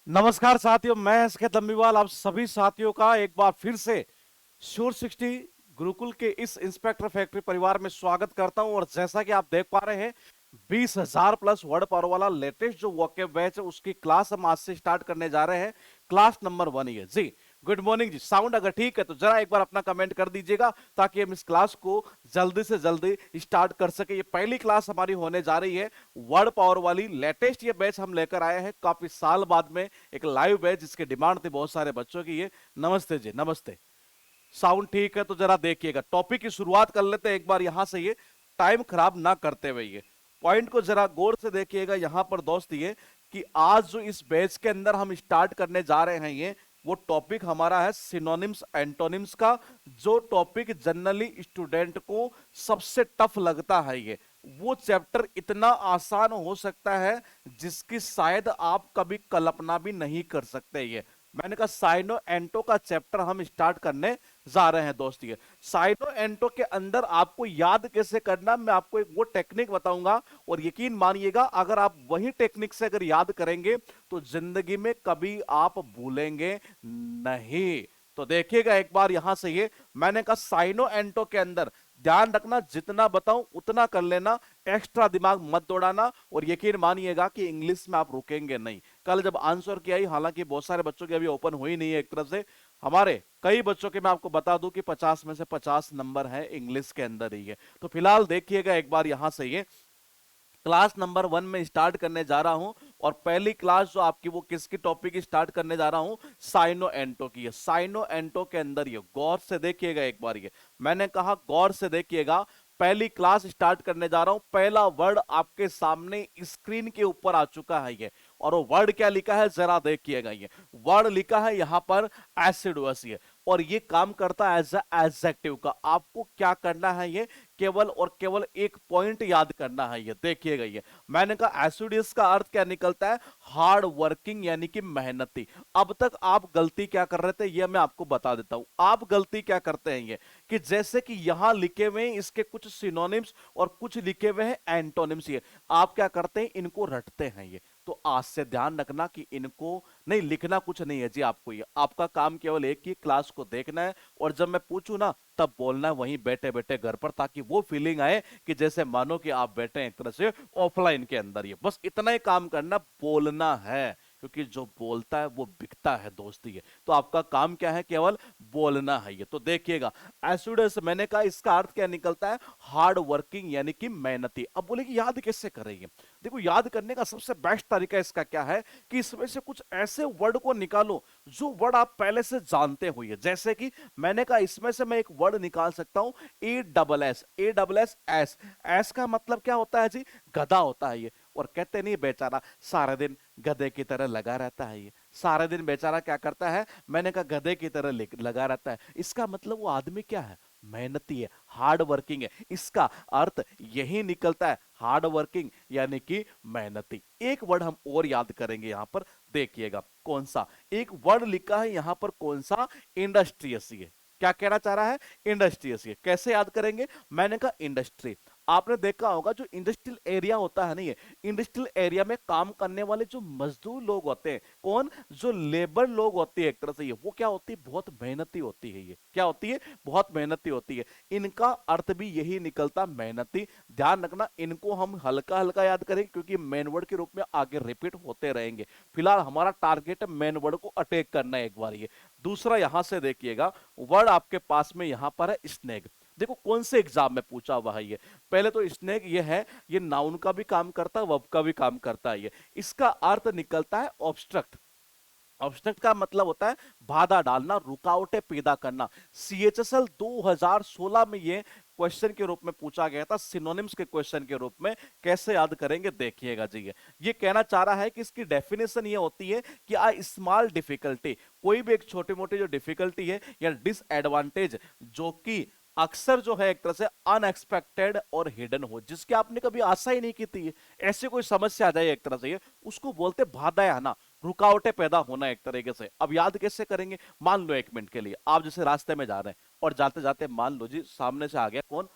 नमस्कार साथियों, मैं एसके तम्बीवाल आप सभी साथियों का एक बार फिर से श्योर 60 गुरुकुल के इस इंस्पेक्टर फैक्ट्री परिवार में स्वागत करता हूं। और जैसा कि आप देख पा रहे हैं, 20,000 प्लस वर्ड पावर वाला लेटेस्ट जो वोकैब बैच है उसकी क्लास हम आज से स्टार्ट करने जा रहे हैं। क्लास नंबर 1 ये जी। गुड मॉर्निंग जी। साउंड अगर ठीक है तो जरा एक बार अपना कमेंट कर दीजिएगा ताकि हम इस क्लास को जल्दी से जल्दी स्टार्ट कर सके। ये पहली क्लास हमारी होने जा रही है वर्ड पावर वाली लेटेस्ट। ये बैच हम लेकर आए हैं काफी साल बाद में, एक लाइव बैच जिसकी डिमांड थी बहुत सारे बच्चों की। ये नमस्ते जी, नमस्ते। साउंड ठीक है तो जरा देखिएगा। टॉपिक की शुरुआत कर लेते हैं एक बार यहां से, ये टाइम खराब ना करते हुए। ये पॉइंट को जरा गौर से देखिएगा यहां पर दोस्त, ये कि आज जो इस बैच के अंदर हम स्टार्ट करने जा रहे हैं, ये वो टॉपिक हमारा है सिनोनिम्स एंटोनिम्स का। जो टॉपिक जनरली स्टूडेंट को सबसे टफ लगता है, ये वो चैप्टर इतना आसान हो सकता है जिसकी शायद आप कभी कल्पना भी नहीं कर सकते। ये मैंने कहा साइनो एंटो का चैप्टर हम स्टार्ट करने जा रहे हैं दोस्त। ये साइनो एंटो के अंदर आपको याद कैसे करना, मैं आपको एक वो टेक्निक बताऊंगा। और यकीन मानिएगा, अगर आप वही टेक्निक से अगर याद करेंगे तो जिंदगी में कभी आप भूलेंगे नहीं। तो देखिएगा एक बार यहां से, ये मैंने कहा साइनो एंटो के अंदर ध्यान रखना, जितना बताऊं उतना कर लेना, एक्स्ट्रा दिमाग मत दौड़ाना। और यकीन मानिएगा कि इंग्लिश में आप रुकेंगे नहीं। कल जब आंसर किया ही, हालांकि बहुत सारे बच्चों की अभी ओपन हुई नहीं है एक तरफ से, हमारे कई बच्चों के मैं आपको बता दूं कि 50 में से 50 नंबर है इंग्लिश के अंदर ही है। तो फिलहाल देखिएगा एक बार यहां से, ये क्लास नंबर 1 में स्टार्ट करने जा रहा हूं। और पहली क्लास जो आपकी वो किसकी टॉपिक की स्टार्ट करने जा रहा हूं, साइनो एंटो की है। साइनो एंटो के अंदर ये गौर से देखिएगा एक बार, ये मैंने कहा गौर से देखिएगा। पहली क्लास स्टार्ट करने जा रहा हूं। पहला वर्ड आपके सामने स्क्रीन के ऊपर आ चुका है ये, और वो वर्ड क्या लिखा है जरा देखिएगा। ये वर्ड लिखा है यहां पर एसिडुअस। ये और ये काम करता है एज एडजेक्टिव का। आपको क्या करना है, ये केवल और केवल एक पॉइंट याद करना है। ये देखिएगा, ये मैंने कहा एसिडियस का अर्थ क्या निकलता है, हार्ड वर्किंग यानी कि मेहनती। अब तक आप गलती क्या कर रहे थे ये मैं आपको बता देता हूं। आप गलती क्या करते हैं, ये कि जैसे कि यहां लिखे हुए हैं इसके कुछ सिनोनिम्स और कुछ लिखे हुए हैं एंटोनिम्स, ये आप क्या करते हैं, इनको रटते हैं। ये तो आज से ध्यान रखना कि इनको नहीं लिखना कुछ नहीं है जी। आपको ये आपका काम केवल एक ही क्लास को देखना है, और जब मैं पूछूं ना तब बोलना है वहीं बैठे बैठे घर पर, ताकि वो फीलिंग आए कि जैसे मानो कि आप बैठे हैं एक तरह से ऑफलाइन के अंदर। ये बस इतना ही काम करना, बोलना है, क्योंकि जो बोलता है वो बिकता है दोस्ती है। तो आपका काम क्या है, केवल बोलना है। ये तो देखिएगा एसिडस, मैंने कहा इसका अर्थ क्या निकलता है, हार्ड वर्किंग यानी कि मेहनती। अब बोले कि याद कैसे करेंगे, देखो याद करने का सबसे बेस्ट तरीका इसका क्या है कि इसमें से कुछ ऐसे वर्ड को निकालो जो वर्ड आप पहले से जानते हो। जैसे कि मैंने कहा इसमें से मैं एक वर्ड निकाल सकता हूं, A double S. A double S S, S का मतलब क्या होता है जी, गधा होता है। ये और कहते नहीं बेचारा सारे दिन गधे की तरह लगा रहता है। ये सारे दिन बेचारा क्या करता है, मैंने कहा गधे की तरह लगा रहता है। इसका मतलब वो आदमी क्या है, मेहनती है, हार्ड वर्किंग है। इसका अर्थ यही निकलता है, हार्ड वर्किंग यानी कि मेहनती। एक वर्ड हम और याद करेंगे यहां पर, देखिएगा कौन सा। एक वर्ड लिखा है यहां पर कौन सा, इंडस्ट्रियस। ये क्या कहना चाह रहा है, इंडस्ट्रियस। ये कैसे याद करेंगे, मैंने कहा इंडस्ट्री। आपने देखा होगा जो इंडस्ट्रियल एरिया होता है ना, ये इंडस्ट्रियल एरिया में काम करने वाले जो मजदूर लोग होते हैं, कौन, जो लेबर लोग होते हैं एक तरह से, ये वो क्या होती है, बहुत मेहनती होती है। ये क्या होती है, बहुत मेहनती होती है। इनका अर्थ भी यही निकलता, मेहनती। ध्यान रखना, इनको हम हल्का हल्का याद करेंगे क्योंकि मेन वर्ड के रूप में आगे रिपीट होते रहेंगे। फिलहाल हमारा टारगेट है मेन वर्ड को अटैक करना है एक बार। ये दूसरा यहां से देखिएगा, वर्ड आपके पास में यहां पर है स्नेक। देखो कौन से एग्जाम में पूछा हुआ है ये। पहले तो स्नेक ये है, ये नाउन का भी काम करता है, वर्ब का भी काम करता है। ये इसका अर्थ निकलता है ऑब्स्ट्रक्ट। ऑब्स्ट्रक्ट का मतलब होता है बाधा डालना, रुकावटें पैदा करना। सीएचएसएल 2016 में ये क्वेश्चन के रूप में पूछा गया था, सिनोनिम्स के क्वेश्चन के रूप में। कैसे याद करेंगे देखिएगा जी। ये कहना चाह रहा है कि इसकी डेफिनेशन ये होती है कि आ स्मॉल डिफिकल्टी, कोई भी एक छोटी मोटी जो डिफिकल्टी है या डिसएडवांटेज जो कि अक्सर जो है एक तरह से अनएक्सपेक्टेड और हिडन हो, जिसकी आपने कभी आशा ही नहीं की थी, ऐसी कोई समस्या आ जाए एक तरह से, ये उसको बोलते बाधाएं आना, रुकावटें पैदा होना एक तरीके से। अब याद कैसे करेंगे, मान लो एक मिनट के लिए आप जैसे रास्ते में जा रहे हैं और जाते जाते मान लो जी सामने से आ गया कौन,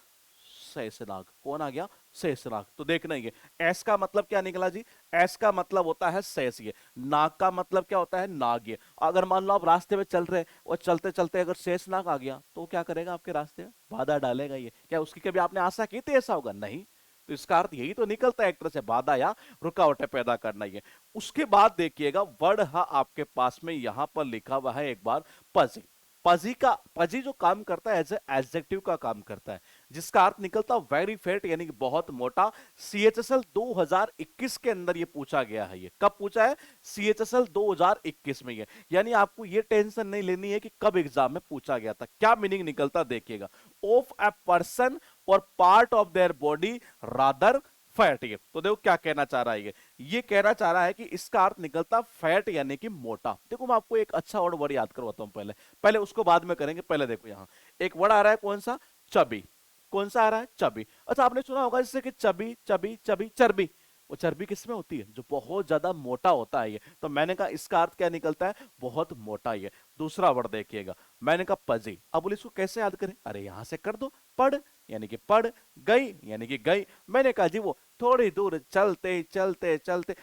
शेषनाग। कौन आ गया, शेषनाग। तो देखना ही है, एस का मतलब क्या निकला जी, एस का मतलब होता है शेष, ये नाग का मतलब क्या होता है, नाग। ये अगर मान लो आप रास्ते में चल रहे हैं और चलते चलते अगर शेषनाग आ गया तो क्या करेगा, आपके रास्ते में बाधा डालेगा। ये क्या उसकी कभी आपने आशा की थी ऐसा होगा, नहीं। तो इसका अर्थ यही तो निकलता है एक तरह से, बाधा या रुकावटें पैदा करना। ये उसके बाद देखिएगा वर्ड हा आपके पास में यहां पर लिखा हुआ है एक बार पजी। पजी जो काम करता है एज एडजेक्टिव का काम करता है, जिसका अर्थ निकलता वेरी फेट यानी कि बहुत मोटा। सीएचएसएल 2021 के अंदर ये पूछा गया है। ये कब पूछा है, सीएचएसएल 2021 में। ये यानी आपको ये टेंशन नहीं लेनी है कि कब एग्जाम में पूछा गया था। क्या मीनिंग निकलता देखिएगा, ऑफ ए पर्सन और part of their body rather fat. ये तो देखो क्या कहना चाह रहा है, ये कहना चाह रहा है कि इसका अर्थ निकलता फैट यानी कि मोटा। देखो मैं आपको एक अच्छा और वर्ड याद करवाता हूं, पहले पहले उसको बाद में करेंगे। पहले देखो यहां एक वर्ड आ रहा है, कौन सा, चबी। कौन सा आ रहा है, चबी। अच्छा आपने सुना होगा जैसे कि चबी चबी चबी चर्बी, वो चर्बी किसमें होती है, जो बहुत ज्यादा मोटा होता है। ये तो मैंने कहा इसका अर्थ क्या निकलता है, बहुत मोटा। ये दूसरा वर्ड देखिएगा, मैंने कहा पजी। अब बोले इसको कैसे याद करें, अरे यहां से कर दो, पढ़ यानी कि पढ़, गई यानी कि गई। मैंने कहा जी वो थोड़ी दूर चलते चलते चलते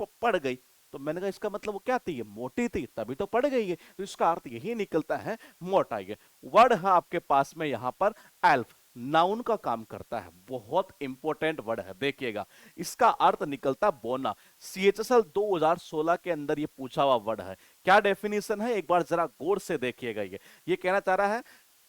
पड़ गई। तो मैंने कहा इसका मतलब वो क्या थी, ये मोटी थी तभी तो पड़ गई है। तो इसका अर्थ यही निकलता है, मोटा। ये वर्ड है आपके पास में यहां पर एल्फ, नाउन का काम करता है, बहुत इंपॉर्टेंट वर्ड है। देखिएगा इसका अर्थ निकलता बोना। सीएचएसएल 2016 के अंदर ये पूछा हुआ वर्ड है। क्या डेफिनेशन है, एक बार जरा गौर से देखिएगा। ये कहना चाह रहा है,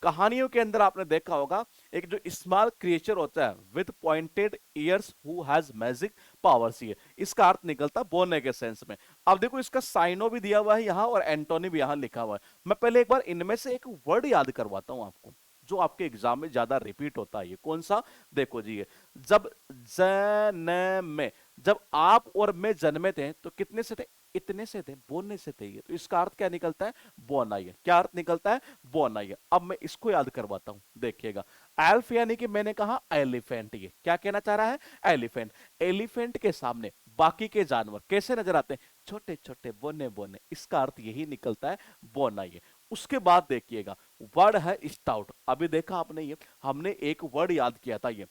कहानियों के अंदर आपने देखा होगा एक जो स्मॉल क्रिएचर होता है with pointed years who has magic powers. ये इसका अर्थ निकलता बोलने के सेंस में। अब देखो इसका साइनो भी दिया हुआ है यहां और एंटोनी भी यहां लिखा हुआ है। मैं पहले एक बार इनमें से एक वर्ड याद करवाता हूं आपको, जो आपके एग्जाम में ज्यादा रिपीट होता है। ये कौन सा, देखो जी, ये जब जन्मे, जब आप और मैं जन्मे थे तो कितने से थे, इतने से थे, बोलने से थे। ये तो इसका अर्थ क्या निकलता है, बोना। ये क्या अर्थ निकलता है, बोना। ये अब मैं इसको याद करवाता हूं, देखिएगा। एल्फ यानी कि मैंने कहा एलिफेंट। ये क्या कहना चाह रहा है, एलिफेंट। एलिफेंट के सामने बाकी के जानवर कैसे नजर आते हैं, छोटे छोटे बोने बोने। इसका अर्थ यही निकलता है, बोना। ये उसके बाद देखिएगा वर्ड है स्टाउट। अभी देखा आपने, ये हमने एक वर्ड याद किया था। ये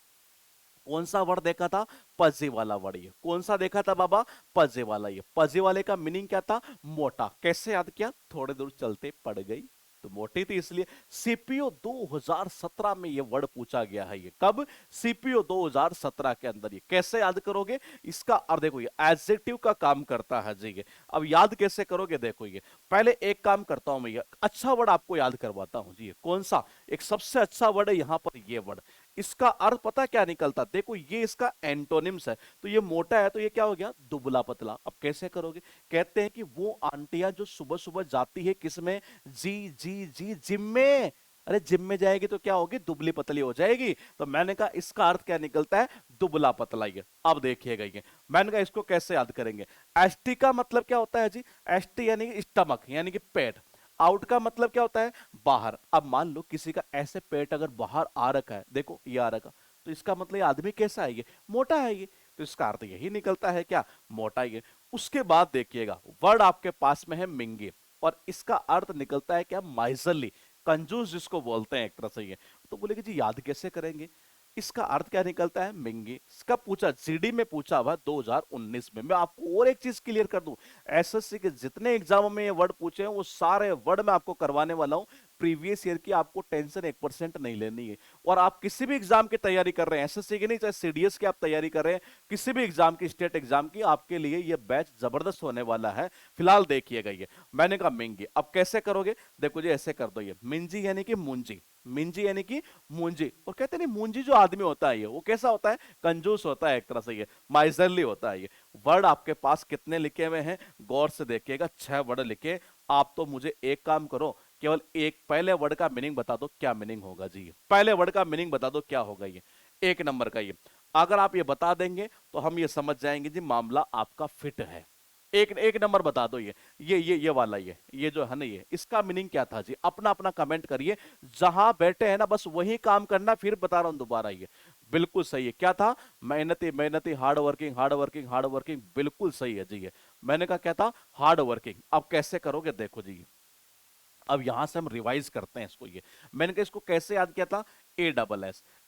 कौन सा वर्ड देखा था, पजे वाला वर्ड। ये कौन सा देखा था बाबा, पजे वाला। ये पजे वाले का मीनिंग क्या था, मोटा। कैसे याद किया, थोड़े दूर चलते पड़ गई तो मोटी थी इसलिए। सीपीओ 2017 में ये वर्ड पूछा गया है। ये कब, सीपीओ 2017 के अंदर। ये कैसे याद करोगे, इसका अर्थ देखो, ये एडजेक्टिव का काम करता है जी। ये अब याद कैसे करोगे, देखो ये पहले एक काम करता हूं मैं, ये अच्छा वर्ड आपको याद करवाता हूं जी। ये कौन सा, एक सबसे अच्छा वर्ड है यहां पर, ये वर्ड। इसका अर्थ पता क्या निकलता, देखो ये इसका एंटोनिम्स है। तो ये मोटा है तो ये क्या हो गया, दुबला पतला। अब कैसे करोगे, कहते हैं कि वो आंटियां जो सुबह सुबह जाती है किसमें, जी जी जी जिम में। अरे जिम में जाएगी तो क्या होगी, दुबली पतली हो जाएगी। तो मैंने कहा इसका अर्थ क्या निकलता है, दुबला पतला। ये अब देखिएगा, ये मैंने कहा इसको कैसे याद करेंगे। एसटी का मतलब क्या होता है जी, एसटी यानी कि स्टमक यानी कि पेट। आउट का मतलब क्या होता है, बाहर। अब मान लो किसी का ऐसे पेट अगर बाहर आ रखा है, देखो ये आ रखा, तो इसका मतलब ये आदमी कैसा है, ये मोटा है। ये तो इसका अर्थ यही निकलता है, क्या, मोटा। ये उसके बाद देखिएगा वर्ड आपके पास में है मिंगे, और इसका अर्थ निकलता है क्या, माइजरली, कंजूस जिसको बोलते हैं एक तरह से। ये तो बोलेगे जी याद कैसे करेंगे, इसका अर्थ क्या निकलता है, मिंगी। इसका पूछा जीडी में पूछा हुआ 2019 में। मैं आपको और एक चीज क्लियर कर दूं, एसएससी के जितने एग्जामों में ये वर्ड पूछे हैं वो सारे वर्ड मैं आपको करवाने वाला हूं प्रीवियस ईयर की। आपको टेंशन 1% नहीं लेनी है। और आप किसी भी एग्जाम की तैयारी कर रहे हैं, एसएससी की नहीं, चाहे सीडीएस की आप तैयारी कर रहे हैं, किसी भी एग्जाम की, स्टेट एग्जाम की, आपके लिए ये बैच जबरदस्त होने वाला है। फिलहाल देखिएगा, ये मैंने कहा मिंगी। अब कैसे करोगे, देखो जी ऐसे कर दो, ये मिंजी यानी कि मुंजी, मिंजी यानी कि मूंजी। और कहते नहीं मूंजी जो आदमी होता है ये वो कैसा होता है, कंजूस होता है एक तरह से, ये माइजरली होता है। ये वर्ड आपके पास कितने लिखे हुए हैं, गौर से देखिएगा, 6 वर्ड लिखे। आप तो मुझे एक काम करो, केवल एक पहले वर्ड का मीनिंग बता दो, क्या मीनिंग होगा जी। पहले वर्ड का मीनिंग बता दो क्या होगा, ये 1 नंबर का। ये अगर आप ये बता देंगे तो हम ये समझ जाएंगे जी मामला आपका फिट है। एक नंबर बता दो, ये वाला, ये जो है ना, ये इसका मीनिंग क्या था जी, अपना अपना कमेंट करिए। जहां बैठे हैं ना बस वही काम करना, फिर बता रहा हूं दोबारा, ये बिल्कुल सही है। क्या था, मेहनती मेहनती, hard working hard working hard working, बिल्कुल सही है जी। ये मैंने कहा क्या था, हार्ड वर्किंग। अब कैसे करोगे, देखो जी अब यहां से हम रिवाइज करते हैं इसको। ये मैंने कहा इसको कैसे याद किया था, ए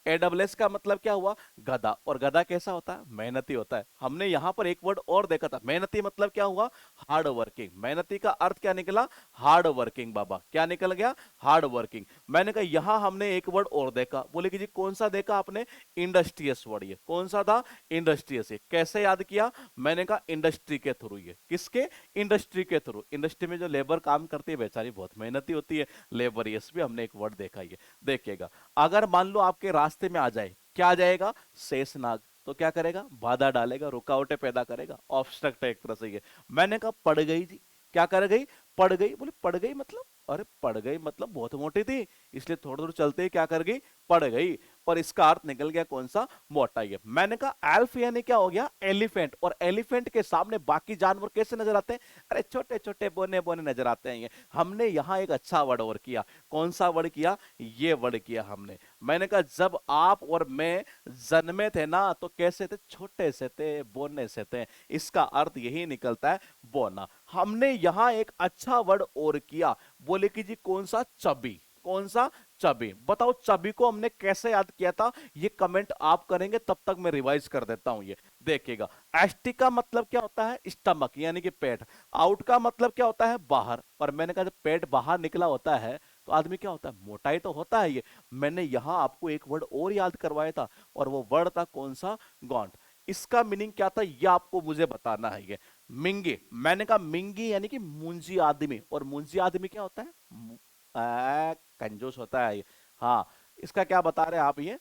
डबल एस का मतलब क्या हुआ? गधा। और गधा कैसा होता है? मेहनती होता है। हमने यहां पर एक वर्ड और देखा था, मेहनती मतलब क्या हुआ? Hard working. मेहनती का अर्थ क्या निकला? Hard working. बाबा क्या निकल गया? Hard working. मैंने कहा यहां हमने एक वर्ड और देखा, बोले कि जी कौन सा देखा आपने? Industrious word. ये कौन सा था? इंडस्ट्रियस। ये कैसे याद किया? मैंने कहा इंडस्ट्री के थ्रू। ये किसके? इंडस्ट्री के थ्रू। इंडस्ट्री में जो लेबर काम करती है बेचारी बहुत मेहनती होती है, लेबरियस भी हमने एक वर्ड देखा। ये देखिएगा, अगर मान लो आपके रास्ते में आ जाए, क्या आ जाएगा? शेषनाग। तो क्या करेगा? बाधा डालेगा, रुकावटें पैदा करेगा, ऑब्स्ट्रक्ट है एक तरह से ये। मैंने कहा पड़ गई जी। क्या कर गई? पड़ गई। बोले पड़ गई मतलब? अरे पड़ गई मतलब बहुत मोटी थी, इसलिए थोड़ा दूर चलते ही क्या कर गई? पड़ गई। और इसका अर्थ निकल गया कौन सा? मोटा। ये मैंने कहा एल्फ यानी क्या हो गया? एलिफेंट। और एलिफेंट के सामने बाकी जानवर कैसे नजर आते हैं? अरे छोटे छोटे बोने बोने नजर आते हैं। ये हमने यहां एक अच्छा वर्ड और किया। कौन सा वर्ड किया? ये वर्ड किया हमने। मैंने कहा जब आप और मैं जन्मे थे ना तो कैसे थे? छोटे से थे, बोने से थे। इसका अर्थ यही निकलता है, बोना। हमने यहां एक अच्छा वर्ड और किया, बोले कि जी कौन सा? चबी। कौन सा? चबी। बताओ चबी को हमने कैसे याद किया था? ये कमेंट आप करेंगे, तब तक मैं रिवाइज कर देता हूं। ये देखिएगा, एसटी का मतलब क्या होता है? स्टमक यानी कि पेट। आउट का मतलब क्या होता है? बाहर। और मैंने कहा जब पेट बाहर निकला होता है तो आदमी क्या होता है? मोटाई तो होता है। ये मैंने यहां आपको एक वर्ड और याद करवाया था, और वो वर्ड था कौन सा? गॉन्ट। इसका मीनिंग क्या था ये आपको मुझे बताना है। ये मिंगी। मैंने कहा मिंगी यानी कि मुंजी आदमी। और मुंजी आदमी क्या होता है? कंजूस होता है ये। हाँ, इसका क्या बता रहे हैं आप? ये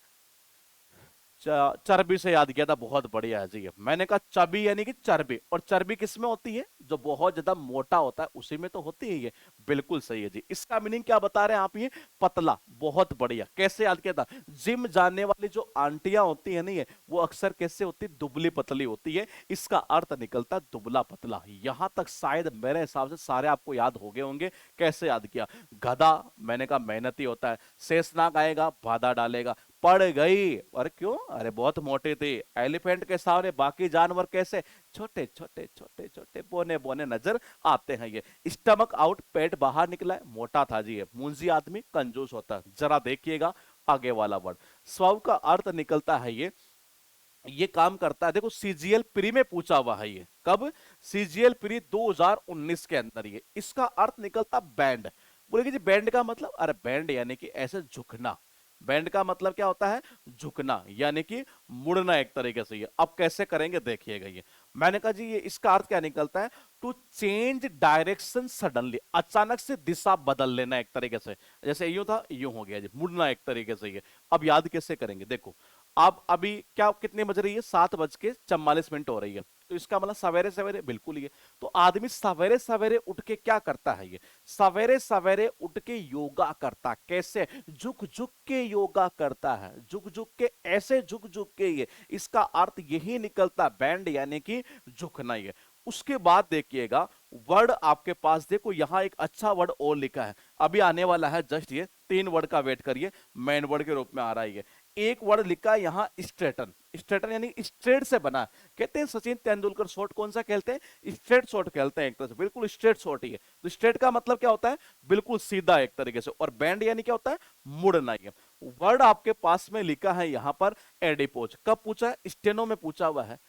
चर्बी से याद किया था, बहुत बढ़िया है जी। ये मैंने कहा चबी यानी कि चर्बी। और चर्बी किस में होती है? जो बहुत ज्यादा मोटा होता है उसी में तो होती है ये। बिल्कुल सही है जी। इसका मीनिंग क्या बता रहे हैं आप? ये पतला। बहुत बढ़िया। कैसे याद किया था? जिम जाने वाली जो आंटियां होती है नहीं है, वो अक्सर कैसे होती है? दुबली पतली होती है। इसका अर्थ निकलता है दुबला पतला। यहां तक शायद मेरे हिसाब से सारे आपको याद हो गए होंगे। कैसे याद किया? गधा मैंने कहा मेहनती होता है। शेषनाग आएगा, बाधा डालेगा। पड़ गई। और क्यों? अरे बहुत मोटे थे। एलिफेंट के सामने बाकी जानवर कैसे? छोटे छोटे छोटे छोटे बोने बोने नजर आते हैं। ये स्टमक आउट, पेट बाहर निकला है, मोटा था जी। ये मुंजी आदमी कंजूस होता है। जरा देखिएगा आगे वाला वर्ड। स्व का अर्थ निकलता है ये काम करता है। देखो सीजीएल प्री में पूछा हुआ है। ये कब? सीजीएल प्री 2019 के अंदर। ये इसका अर्थ निकलता बैंड। बोलेगी जी बैंड का मतलब? अरे बैंड यानी कि ऐसे झुकना। बैंड का मतलब क्या होता है? झुकना यानी कि मुड़ना एक तरीके से। ये अब कैसे करेंगे देखिएगा। ये मैंने कहा जी ये इसका अर्थ क्या निकलता है? To change direction suddenly. अचानक से दिशा बदल लेना एक तरीके से। जैसे यूं था यूं हो गया जी, मुड़ना एक तरीके से। ये अब याद कैसे करेंगे? देखो अब अभी क्या कितने बज रही है? 7:44 हो रही है। तो इसका मतलब सवेरे सवेरे, बिल्कुल ये। तो आदमी सवेरे सवेरे उठ के क्या करता है? ये सवेरे सवेरे उठ के योगा करता। कैसे? झुक झुक के योगा करता है। झुक झुक के, ऐसे झुक झुक के। ये इसका अर्थ यही निकलता, बैंड यानी कि झुकना। ये उसके बाद देखिएगा वर्ड आपके पास, देखो यहां एक अच्छा वर्ड और लिखा है, अभी आने वाला है जस्ट। ये 3 वर्ड का वेट करिए, मेन वर्ड के रूप में आ रहा है। ये एक वर्ड लिखा है यहां स्ट्रेटन। स्ट्रेटन यानी स्ट्रेट से बना। कहते हैं सचिन तेंदुलकर शॉट कौन सा खेलते हैं? स्ट्रेट शॉट खेलते हैं एक तरह से, बिल्कुल स्ट्रेट शॉट ही है। तो स्ट्रेट का मतलब क्या होता है? बिल्कुल सीधा एक तरीके से। और बैंड यानी क्या होता है? मुड़ना। ही है वर्ड आपके पास में लिखा है यहां पर एडिपोज। कब पूछा है? स्टेनो में पूछा हुआ है।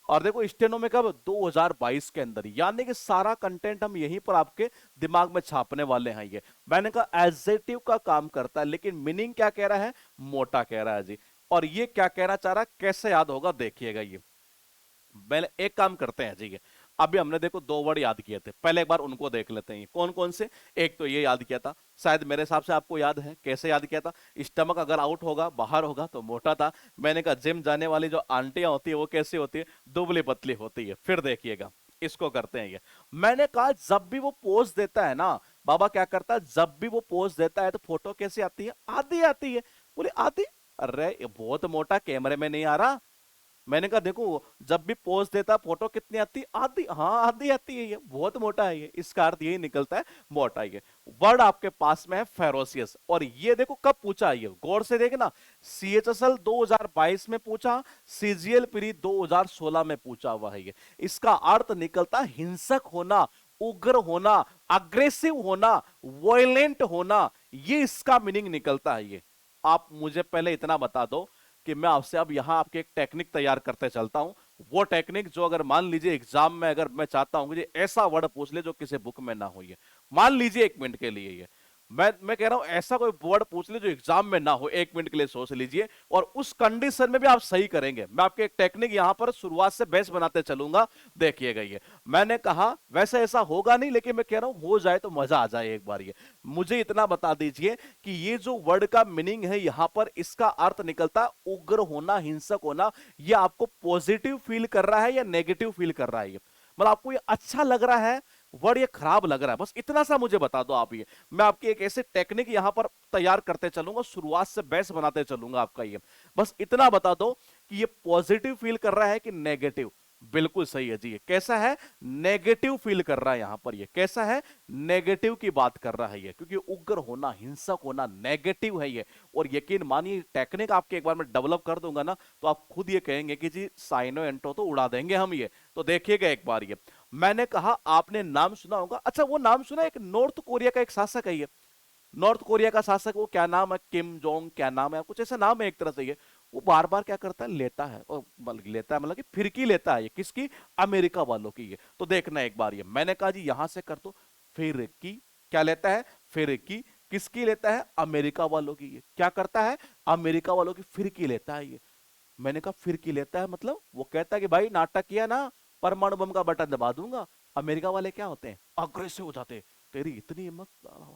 और देखो स्टेनो में कब? 2022 के अंदर। यानी कि सारा कंटेंट हम यहीं पर आपके दिमाग में छापने वाले हैं। ये मैंने कहा एडजेक्टिव का काम करता है, लेकिन मीनिंग क्या कह रहा है? मोटा कह रहा है जी। और ये क्या कहना चाह रहा है? कैसे याद होगा देखिएगा। ये पहले एक काम करते हैं जी। अभी हमने देखो 2 वर्ड याद किए थे, पहले एक बार उनको देख लेते हैं। कौन कौन से? एक तो ये याद किया था, शायद मेरे हिसाब से आपको याद है। कैसे याद किया था? स्टमक अगर आउट होगा, बाहर होगा तो मोटा था। मैंने कहा जिम जाने वाली जो आंटियां होती है वो कैसी होती है? दुबली पतली होती है। फिर देखिएगा इसको करते हैं। ये मैंने कहा जब भी वो पोज देता है ना, बाबा क्या करता है? जब भी वो पोज देता है तो फोटो कैसी आती है? आधी आती है। बोले आधी? अरे ये बहुत मोटा, कैमरे में नहीं आ रहा। मैंने कहा देखो जब भी पोज देता फोटो कितनी आती है? आधी। हाँ आधी आती है। ये बहुत मोटा है। ये इसका अर्थ यही निकलता है, मोटा। ये वर्ड आपके पास में है फेरोसियस। और ये देखो कब पूछा है? ये गौर से देखना, सीएचएसएल 2022 में पूछा, सीजीएल प्री 2016 में पूछा हुआ है। ये इसका अर्थ निकलता है हिंसक होना, उग्र होना, अग्रेसिव होना, वॉयलेंट होना। ये इसका मीनिंग निकलता है। ये आप मुझे पहले इतना बता दो कि मैं आपसे अब यहां आपके एक टेक्निक तैयार करते चलता हूं। वो टेक्निक जो अगर मान लीजिए एग्जाम में अगर मैं चाहता हूं कि ऐसा वर्ड पूछ ले जो किसी बुक में ना हो, ये मान लीजिए 1 मिनट के लिए, ये मैं कह रहा हूं ऐसा कोई वर्ड पूछ ले जो एग्जाम में ना हो, 1 मिनट के लिए सोच लीजिए, और उस कंडीशन में भी आप सही करेंगे। मैं आपके एक टेक्निक यहां पर शुरुआत से बेस बनाते चलूंगा, देखिएगा। ये मैंने कहा वैसे ऐसा होगा नहीं, लेकिन मैं कह रहा हूं हो जाए तो मजा आ जाए एक बार। ये मुझे इतना बता दीजिए कि ये जो वर्ड का मीनिंग है यहां पर, इसका अर्थ निकलता है उग्र होना, हिंसक होना। ये आपको पॉजिटिव फील कर रहा है या नेगेटिव फील कर रहा है? ये मतलब आपको ये अच्छा लग रहा है वर्ड, ये खराब लग रहा है? बस इतना सा मुझे बता दो आप। ये मैं आपकी एक ऐसे टेक्निक यहां पर तैयार करते चलूंगा, शुरुआत से बेस बनाते चलूंगा आपका। ये बस इतना बता दो कि ये पॉजिटिव फील कर रहा है कि नेगेटिव। बिल्कुल सही है जी। ये कैसा है? नेगेटिव फील कर रहा है यहां पर। ये कैसा है? नेगेटिव की बात कर रहा है ये, क्योंकि उग्र होना, हिंसक होना नेगेटिव है ये। और यकीन मानिए टेक्निक आपके एक बार मैं डेवलप कर दूंगा ना, तो आप खुद ये कहेंगे कि जी साइनो एंटो तो उड़ा देंगे हम। ये तो देखिएगा एक बार। ये मैंने कहा आपने नाम सुना होगा, अच्छा वो नाम सुना, एक नॉर्थ कोरिया का एक शासक है ये। नॉर्थ कोरिया का शासक, वो क्या नाम है, किम जोंग क्या नाम है, कुछ ऐसा नाम है एक तरह से। ये वो बार बार क्या करता है, लेता है, और लेता है मतलब कि फिरकी लेता है ये किसकी? अमेरिका वालों की। ये तो देखना एक बार। ये मैंने कहा जी यहां से कर दो, फिरकी क्या लेता है? फिरकी किसकी लेता है? अमेरिका वालों की। ये क्या करता है? अमेरिका वालों की फिरकी लेता है ये। मैंने कहा फिरकी लेता है मतलब वो कहता है कि भाई नाटक किया ना, परमाणु बम का बटन दबा दूंगा। अमेरिका वाले क्या होते हैं? अग्रेसिव हो जाते हैं। तेरी इतनी हिम्मत,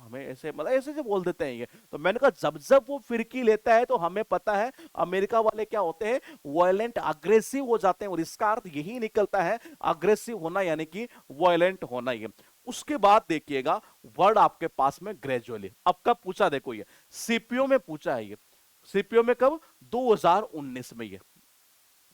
हमें ऐसे मतलब ऐसे जो बोल देते हैं ये। तो मैंने कहा जब जब वो फिरकी लेता है तो हमें पता है अमेरिका वाले क्या होते हैं? वायलेंट, अग्रेसिव हो जाते हैं। और इसका अर्थ यही निकलता है, अग्रेसिव होना यानी कि वायलेंट होना। ये उसके बाद देखिएगा वर्ड आपके पास में ग्रेजुअली। अब कब पूछा देखो, ये सीपीओ में पूछा है। ये सीपीओ में कब? 2019 में। ये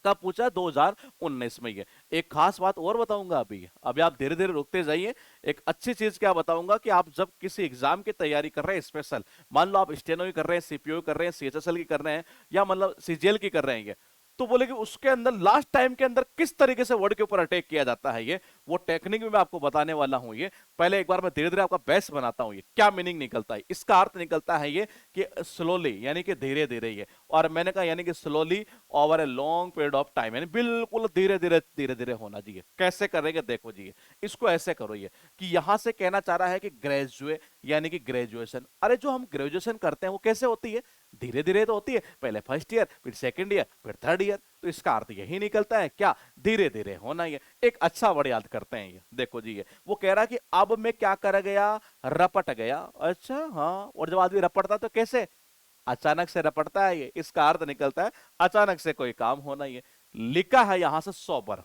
कब पूछा? 2019 में। ये एक खास बात और बताऊंगा अभी आप धीरे धीरे रुकते जाइए। एक अच्छी चीज क्या बताऊंगा कि आप जब किसी एग्जाम की तैयारी कर रहे हैं स्पेशल, मान लो आप स्टेनो की कर रहे हैं, सीपीओ कर रहे हैं, सीएचएसएल की कर रहे हैं, या मतलब सीजीएल की कर रहे हैं, ये तो बोले कि उसके अंदर लास्ट टाइम के अंदर किस तरीके से वर्ड के ऊपर अटैक किया जाता है, ये वो टेक्निक भी मैं आपको बताने वाला हूं। ये पहले एक बार मैं धीरे धीरे आपका बेस बनाता हूं। ये क्या मीनिंग निकलता है? इसका अर्थ निकलता है ये कि स्लोली यानी कि धीरे धीरे। ये और मैंने कहा यानी कि slowly over a long period of time, यानी बिल्कुल धीरे धीरे धीरे धीरे होना जी। कैसे करेंगे देखो जी, इसको ऐसे करो ये कि यहां से कहना चाह रहा है कि ग्रेजुएट यानी कि ग्रेजुएशन। अरे जो हम ग्रेजुएशन करते हैं वो कैसे होती है? धीरे धीरे तो होती है, पहले फर्स्ट ईयर, फिर सेकंड ईयर, फिर थर्ड ईयर। तो इसका अर्थ यही निकलता है क्या? धीरे धीरे होना। ये एक अच्छा वर्ड याद करते हैं। ये देखो जी, ये वो कह रहा कि अब मैं क्या कर गया? रपट गया। अच्छा हाँ, और जब आदमी रपटता तो कैसे? अचानक से रपटता है। ये इसका अर्थ निकलता है अचानक से कोई काम होना। ये लिखा है यहां से सोबर,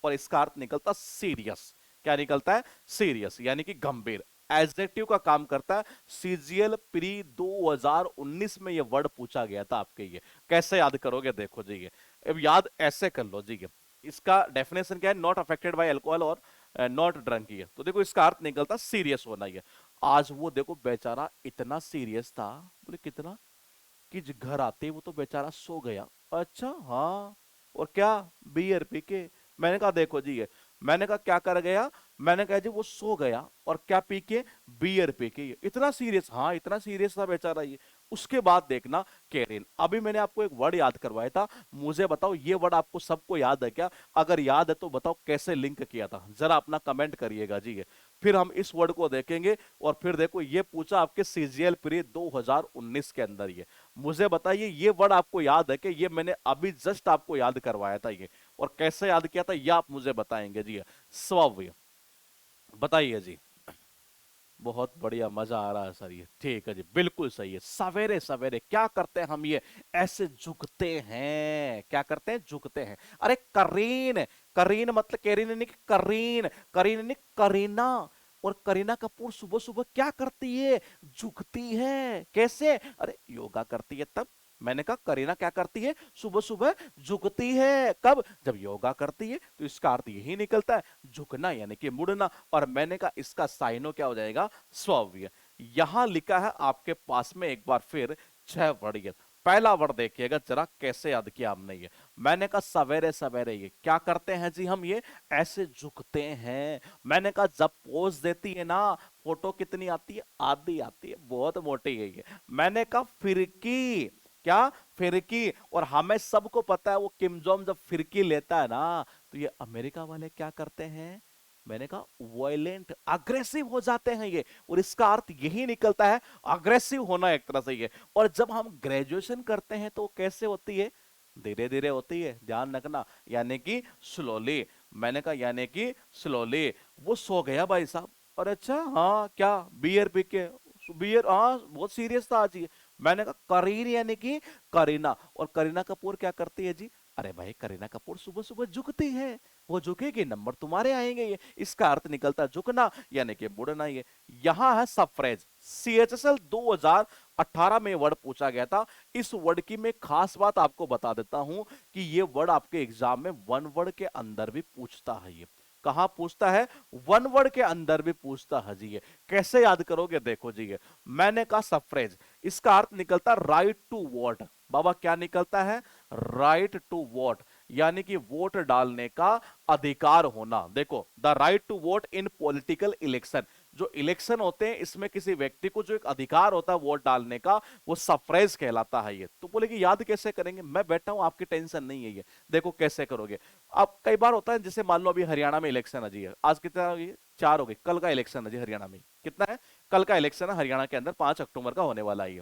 और इसका अर्थ निकलता सीरियस। क्या निकलता है? सीरियस यानी कि गंभीर। एडजेक्टिव का काम करता है। सीजीएल प्री 2019 में ये वर्ड पूछा गया था आपके। ये कैसे याद करोगे देखो जी, ये अब याद ऐसे कर लो जी। इसका डेफिनेशन क्या है? नॉट अफेक्टेड बाय अल्कोहल और नॉट ड्रंक। ये तो देखो इसका अर्थ निकलता सीरियस होना। ये आज वो देखो बेचारा इतना सीरियस था, बोले कितना कि घर आते वो तो बेचारा सो गया। अच्छा हाँ, और क्या? बियर पी के। मैंने कहा देखो जी, ये मैंने कहा क्या कर गया? मैंने कहा जी वो सो गया, और क्या पी के? बियर पी के। इतना सीरियस? हाँ इतना सीरियस था बेचारा ये। उसके बाद देखना कैरिन। अभी मैंने आपको एक वर्ड याद करवाया था, मुझे बताओ ये वर्ड आपको सबको याद है क्या? अगर याद है तो बताओ कैसे लिंक किया था, जरा अपना कमेंट करिएगा जी। फिर हम इस वर्ड को देखेंगे। और फिर देखो ये पूछा आपके सीजीएल प्री 2019 के अंदर। ये मुझे बताइए ये वर्ड आपको याद है कि ये मैंने अभी जस्ट आपको याद करवाया था ये, और कैसे याद किया था ये आप मुझे बताएंगे जी। स्वव्य बताइए जी। बहुत बढ़िया, मजा आ रहा है सर। ये ठीक है जी, बिल्कुल सही है। सवेरे सवेरे क्या करते हैं हम? ये ऐसे झुकते हैं। क्या करते हैं? झुकते हैं। अरे करीन, करीन मतलब कैरीन नहीं, करीन, करीन नहीं करीना। और करीना कपूर सुबह सुबह क्या करती है? झुकती है। कैसे? अरे योगा करती है तब। मैंने कहा करीना क्या करती है? सुबह सुबह झुकती है। कब? जब योगा करती है। तो इसका अर्थ यही निकलता है, झुकना यानी कि मुड़ना। और मैंने कहा इसका साइनो क्या हो जाएगा? स्वव्य। यहां लिखा है आपके पास में एक बार फिर 6 वर्ड। पहला वर्ड देखिएगा जरा कैसे याद किया हमने ये। मैंने कहा सवेरे सवेरे ये क्या करते हैं जी हम, ये ऐसे झुकते हैं। मैंने कहा जब पोज देती है ना, फोटो कितनी आती है, आधी आती है, बहुत मोटी है ये। मैंने कहा फिरकी, क्या फिरकी। और हमें सबको पता है वो किम जोंग जब फिरकी लेता है ना, तो ये अमेरिका वाले क्या करते हैं, मैंने कहा वायलेंट, अग्रेसिव हो जाते हैं ये। और इसका अर्थ यही निकलता है अग्रेसिव होना एक तरह से ये। और जब हम ग्रेजुएशन करते हैं तो कैसे होती है, धीरे धीरे होती है, ध्यान रखना, यानी कि स्लोली। मैंने कहा यानी कि स्लोली। वो सो गया भाई साहब। और अच्छा हाँ क्या, बियर पी के, बियर, हाँ बहुत सीरियस था आज ये। मैंने कहा करीन यानी कि करीना। और करीना कपूर क्या करती है जी, अरे भाई करीना कपूर सुबह सुबह झुकती है, वो झुकेगी नंबर तुम्हारे आएंगे ये। इसका अर्थ निकलता है झुकना यानी कि मुड़ना ये। यहां है सब फ्रेज। सीएचएसएल 2018 में वर्ड पूछा गया था। इस वर्ड की मैं खास बात आपको बता देता हूं कि ये वर्ड आपके एग्जाम में वन वर्ड के अंदर भी पूछता है ये। कहां पूछता है, वन वर्ड के अंदर भी पूछता है जी ये। कैसे याद करोगे देखो जी ये। मैंने कहा सफ्रेज, इसका अर्थ निकलता राइट टू वोट। बाबा क्या निकलता है, राइट टू वोट, यानी कि वोट डालने का अधिकार होना। देखो the right to vote in political election, जो इलेक्शन होते हैं इसमें किसी व्यक्ति को जो एक अधिकार होता है वोट डालने का, वो सफ्रेज कहलाता है ये। तो बोले कि याद कैसे करेंगे, मैं बैठा हूं, आपकी टेंशन नहीं है ये। देखो कैसे करोगे। अब कई बार होता है, जैसे मान लो अभी हरियाणा में इलेक्शन है जी, आज कितना हो गया, 4 हो गए, कल का इलेक्शन है जी हरियाणा में, कितना है, कल का इलेक्शन है हरियाणा के अंदर, 5 अक्टूबर का होने वाला है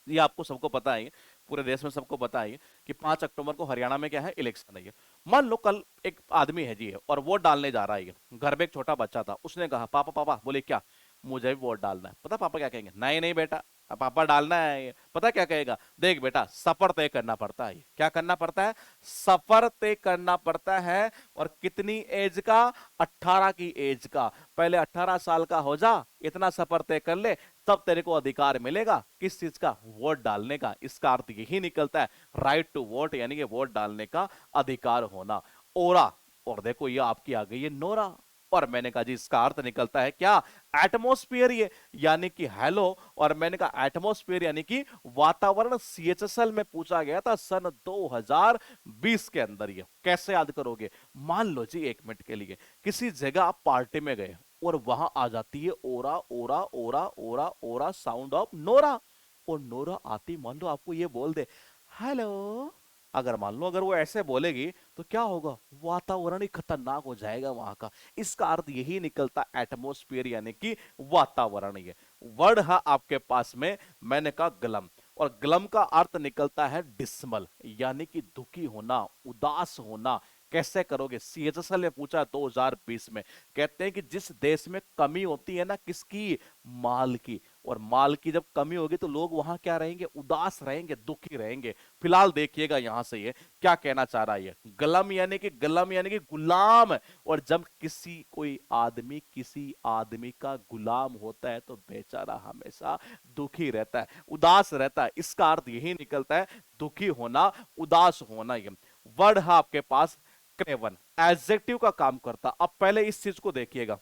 ये आपको सबको पता है, पूरे देश में सबको पता है कि 5 अक्टूबर को हरियाणा में क्या है, इलेक्शन है ये। मान लो कल एक आदमी है जी और वोट डालने जा रहा है, घर में एक छोटा बच्चा था, उसने कहा पापा पापा, बोले क्या, मुझे भी वोट डालना है। पता पापा क्या कहेंगे, नहीं नहीं बेटा, अब पापा डालना है। पता क्या कहेगा, देख बेटा सफर तय करना पड़ता है। क्या करना पड़ता है, सफर तय करना पड़ता है। और कितनी एज का, 18 की एज का। पहले 18 साल का हो जा, इतना सफर तय कर ले, तब तेरे को अधिकार मिलेगा किस चीज का, वोट डालने का। इसका अर्थ यही निकलता है राइट टू वोट, यानी कि वोट डालने का अधिकार होना। ओरा, और देखो ये आपकी आ गई है नोरा। और मैंने कहा जी इसका अर्थ निकलता है क्या, एटमॉस्फेयर ये, यानी कि हेलो। और मैंने कहा एटमॉस्फेयर यानी कि वातावरण। सीएचएसएल में पूछा गया था सन 2020 के अंदर ये। कैसे याद करोगे, मान लो जी 1 मिनट के लिए किसी जगह आप पार्टी में गए और वहां आ जाती है ओरा ओरा ओरा ओरा ओरा साउंड ऑफ नोरा। और नोरा आती, मान लो आपको ये बोल दे हेलो, अगर मान लो अगर वो ऐसे बोलेगी तो क्या होगा, वातावरण ही खतरनाक हो जाएगा वहां का। इसका अर्थ यही निकलता एटमॉस्फेयर यानी कि वातावरण। ये वर्ड है आपके पास में, मैंने कहा ग्लम। और ग्लम का अर्थ निकलता है डिसमल, यानी कि दुखी होना, उदास होना। कैसे करोगे, सीएचएसएल ने पूछा 2020 में। कहते हैं कि जिस देश में कमी होती है ना, किसकी, माल की। और माल की जब कमी होगी तो लोग वहां क्या रहेंगे, उदास रहेंगे, दुखी रहेंगे। फिलहाल देखिएगा यहां से ये क्या कहना चाह रहा है, गलम यानी कि, गलम यानी कि गुलाम। और जब किसी कोई आदमी किसी आदमी का गुलाम होता है तो बेचारा हमेशा दुखी रहता है, उदास रहता है। इसका अर्थ यही निकलता है दुखी होना, उदास होना। ये वर्ड है आपके पास क्रेवन, एडजेक्टिव का काम करता। अब पहले इस चीज को देखिएगा,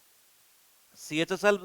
सीएचएसएल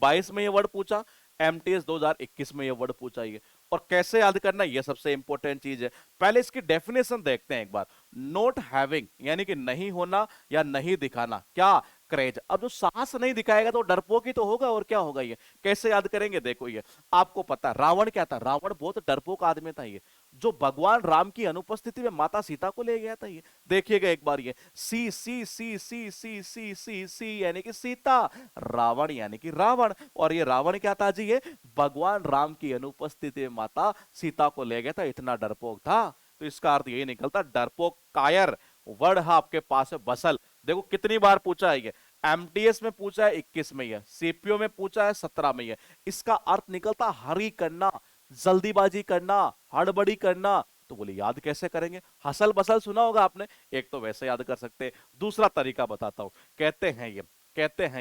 22 में ये वर्ड पूछा, एमटीएस 2021 में ये वर्ड पूछा। ये और कैसे याद करना, ये सबसे इंपॉर्टेंट चीज है। पहले इसकी डेफिनेशन देखते हैं एक बार। नॉट हैविंग यानी कि नहीं होना या नहीं दिखाना, क्या, क्रेज। अब जो साहस नहीं दिखाएगा तो डरपोक ही तो होगा, और क्या होगा ये। कैसे याद करेंगे, देखो ये आपको पता, रावण क्या था, रावण बहुत डरपोक आदमी था ये, जो भगवान राम की अनुपस्थिति में माता सीता को ले गया था ये। देखिएगा एक बार ये, सी सी सी सी सी सी सी सी यानी कि सीता, रावण यानी कि रावण। और ये रावण क्या था जी, ये भगवान राम की अनुपस्थिति में माता सीता को ले गया था, इतना डरपोक था। तो इसका अर्थ यही निकलता डरपोक, कायर। वर्ड है आपके पास है बसल। देखो कितनी बार पूछा है ये, एमटीएस में पूछा है 21 में, ये सीपीओ में पूछा है 17 में। ये इसका अर्थ निकलता हरी करना, जल्दीबाजी करना, हड़बड़ी करना। तो बोले याद कैसे करेंगे, हसल बसल सुना होगा आपने, एक तो वैसे याद कर सकते हैं, दूसरा तरीका बताता हूं। कहते हैं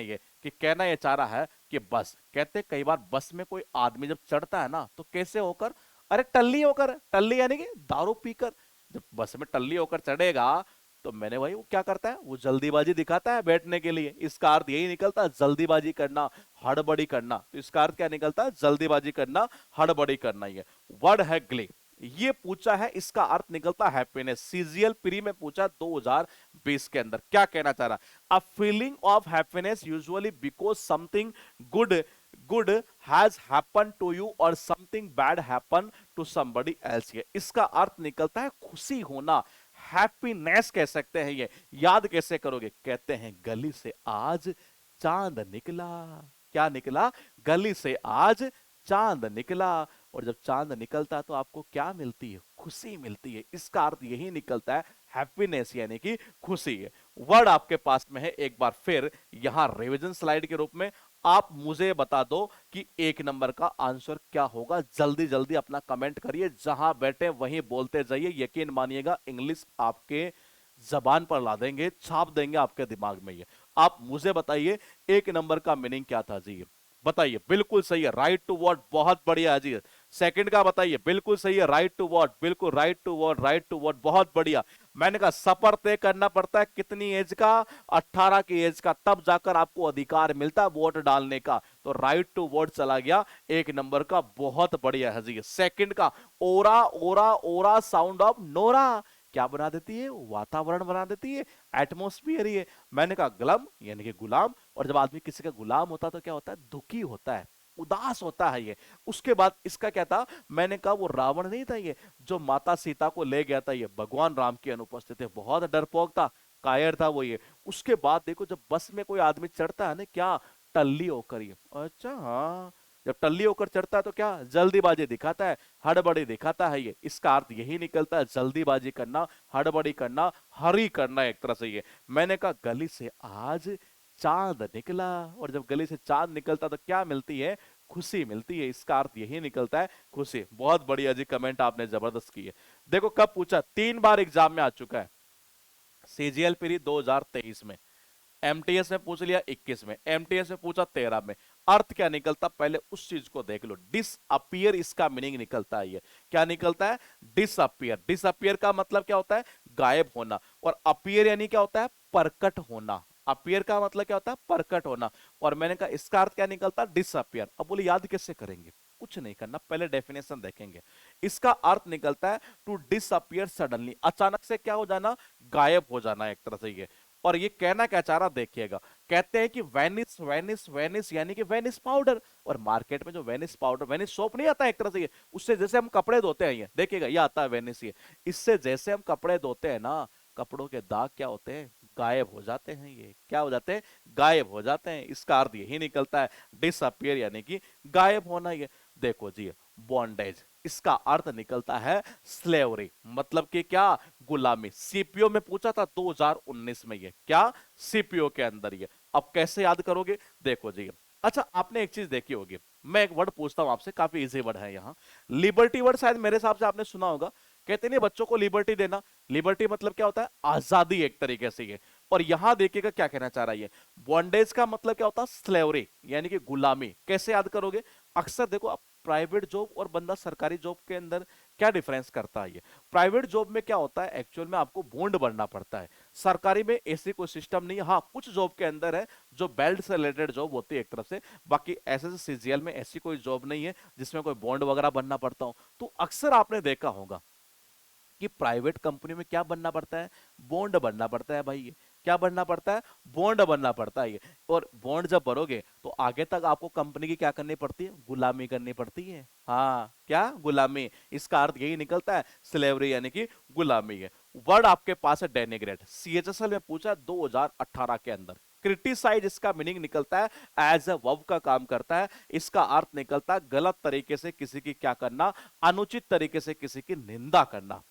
ये कि कहना ये चाह रहा है कि बस, कहते कई बार बस में कोई आदमी जब चढ़ता है ना तो कैसे होकर, अरे टल्ली होकर, टल्ली यानी कि दारू पीकर। जब बस में टल्ली होकर चढ़ेगा तो मैंने भाई वो क्या करता है, वो जल्दीबाजी दिखाता है बैठने के लिए। इसका अर्थ यही निकलता है जल्दीबाजी करना, हड़बड़ी करना। तो इसका अर्थ क्या निकलता है, जल्दीबाजी करना, हड़बड़ी करना। ये वर्ड है ग्ले, ये पूछा है, इसका अर्थ निकलता हैप्पीनेस। सीजीएल प्री में पूछा 2020 के अंदर, क्या कहना चाह रहा, a feeling of happiness usually because something good good has happen to you और something bad happen to somebody else. इसका अर्थ निकलता है खुशी होना, हैप्पीनेस कह सकते हैं। ये याद कैसे करोगे, कहते हैं गली से आज चांद निकला। क्या निकला, गली से आज चांद निकला। और जब चांद निकलता है तो आपको क्या मिलती है, खुशी मिलती है। इसका अर्थ यही निकलता है हैप्पीनेस यानी कि खुशी है। वर्ड आपके पास में है, एक बार फिर यहां रिवीजन स्लाइड के रूप में आप मुझे बता दो कि एक नंबर का आंसर क्या होगा। जल्दी जल्दी अपना कमेंट करिए, जहां बैठे वहीं बोलते जाइए। यकीन मानिएगा इंग्लिश आपके जबान पर ला देंगे, छाप देंगे आपके दिमाग में। ये आप मुझे बताइए एक नंबर का मीनिंग क्या था जी, बताइए। बिल्कुल सही है, राइट टू व्हाट, बहुत बढ़िया जी। सेकंड का बताइए, बिल्कुल सही है, राइट टू व्हाट, बिल्कुल right to what, right to what, बहुत बढ़िया। मैंने कहा सफर तय करना पड़ता है कितनी एज का, 18 की एज का, तब जाकर आपको अधिकार मिलता है वोट डालने का। तो राइट टू वोट चला गया एक नंबर का, बहुत बढ़िया है जी। सेकंड का, ओरा ओरा ओरा साउंड ऑफ नोरा, क्या बना देती है, वातावरण बना देती है, एटमोस्फियर। ये मैंने कहा गलम यानी कि गुलाम, और जब आदमी किसी का गुलाम होता है तो क्या होता है, दुखी होता है, उदास होता है ये। उसके बाद इसका क्या था, मैंने कहा वो रावण नहीं था ये, जो माता सीता को ले गया था, ये भगवान राम की अनुपस्थित है, बहुत डरपोक था, कायर था वो ये। उसके बाद देखो जब बस में कोई आदमी चढ़ता है ना, क्या टल्ली होकर, ये अच्छा हाँ, जब टल्ली होकर चढ़ता है तो क्या जल्दीबाजी दिखाता है, हड़बड़ी दिखाता है ये। इसका अर्थ यही निकलता है, जल्दीबाजी करना, हड़बड़ी करना, हरी करना एक तरह से ये। मैंने कहा गली से आज चांद निकला, और जब गली से चांद निकलता तो क्या मिलती है, खुशी मिलती है। इसका अर्थ यही निकलता है, खुशी। बहुत बढ़िया जी, कमेंट आपने जबरदस्त की है। देखो कब पूछा, 3 बार एग्जाम में आ चुका है। सीजीएल पीरी 2023 में, एमटीएस में पूछ लिया 21 में, एमटीएस में पूछा 13 में। अर्थ क्या निकलता, पहले उस चीज को देख लो। डिसअपियर इसका मीनिंग निकलता है, ये क्या निकलता है, डिसअपियर। डिसअपियर का मतलब क्या होता है, गायब होना, और अपियर यानी क्या होता है, प्रकट होना। अपियर का मतलब क्या होता है, प्रकट होना। और मैंने कहा इसका अर्थ क्या निकलता है, डिसअपियर। अब बोले याद कैसे करेंगे, कुछ नहीं करना, पहले डेफिनेशन देखेंगे। इसका अर्थ निकलता है टू डिसअपियर सडनली, अचानक से क्या हो जाना, गायब हो जाना एक तरह से ये। और ये कहना क्या चाह रहा देखिएगा, कहते हैं कि वेनिस वेनिस वेनिस यानी कि वेनिस पाउडर। और मार्केट में जो वेनिस पाउडर, वेनिस सोप नहीं आता एक तरह से ये, उससे जैसे हम कपड़े धोते हैं, ये देखिएगा ये आता है वेनिस ये। इससे जैसे हम कपड़े धोते हैं ना, कपड़ों के दाग क्या होते हैं, गायब हो जाते हैं। ये क्या हो जाते हैं, गायब हो जाते हैं। इसका अर्थ यही निकलता है, डिसअपियर यानी कि गायब होना। ये देखो जी, बॉन्डेज, इसका अर्थ निकलता है स्लेवरी, मतलब कि क्या, गुलामी। सीपीओ में पूछा था 2019 में, ये क्या, सीपीओ के अंदर ये। अब कैसे याद करोगे, देखो जी। अच्छा आपने एक चीज देखी होगी, मैं एक वर्ड पूछता हूं आपसे, काफी इजी वर्ड है यहाँ, लिबर्टी वर्ड शायद मेरे हिसाब से आपने सुना होगा। कहते नहीं बच्चों को लिबर्टी देना, लिबर्टी मतलब क्या होता है, आजादी एक तरीके से ये। और यहां देखिएगा क्या कहना चाह रहा है ये, बॉन्डेज का मतलब क्या होता है, स्लेवरी यानी कि गुलामी। कैसे याद करोगे, अक्सर देखो आप प्राइवेट जॉब और बंदा सरकारी जॉब के अंदर क्या डिफरेंस करता है ये। प्राइवेट जॉब में क्या होता है, एक्चुअल में आपको बॉन्ड बनना पड़ता है, सरकारी में ऐसी कोई सिस्टम नहीं है। हाँ कुछ जॉब के अंदर है जो बेल्ट से रिलेटेड जॉब होती है एक तरफ से, बाकी ऐसे सीजीएल में ऐसी कोई जॉब नहीं है जिसमें कोई बॉन्ड वगैरह बनना पड़ता हो। तो अक्सर आपने देखा होगा कि प्राइवेट कंपनी में क्या बनना पड़ता है, बॉन्ड बनना पड़ता है भाई। ये क्या बनना पड़ता है, बॉन्ड बनना पड़ता है ये। और बॉन्ड जब भरोगे तो आगे तक आपको कंपनी की क्या करनी पड़ती है, गुलामी करनी पड़ती है। हाँ क्या, गुलामी। इसका अर्थ यही निकलता है, स्लेवरी यानी कि गुलामी है। वर्ड आपके पास है डेनिग्रेट, सीएचएसएल में पूछा 2018 के अंदर। क्रिटिसाइज इसका मीनिंग निकलता है एज अ वर्ब का काम करता है। इसका अर्थ निकलता है गलत तरीके से किसी की क्या करना, अनुचित तरीके से किसी की निंदा करना।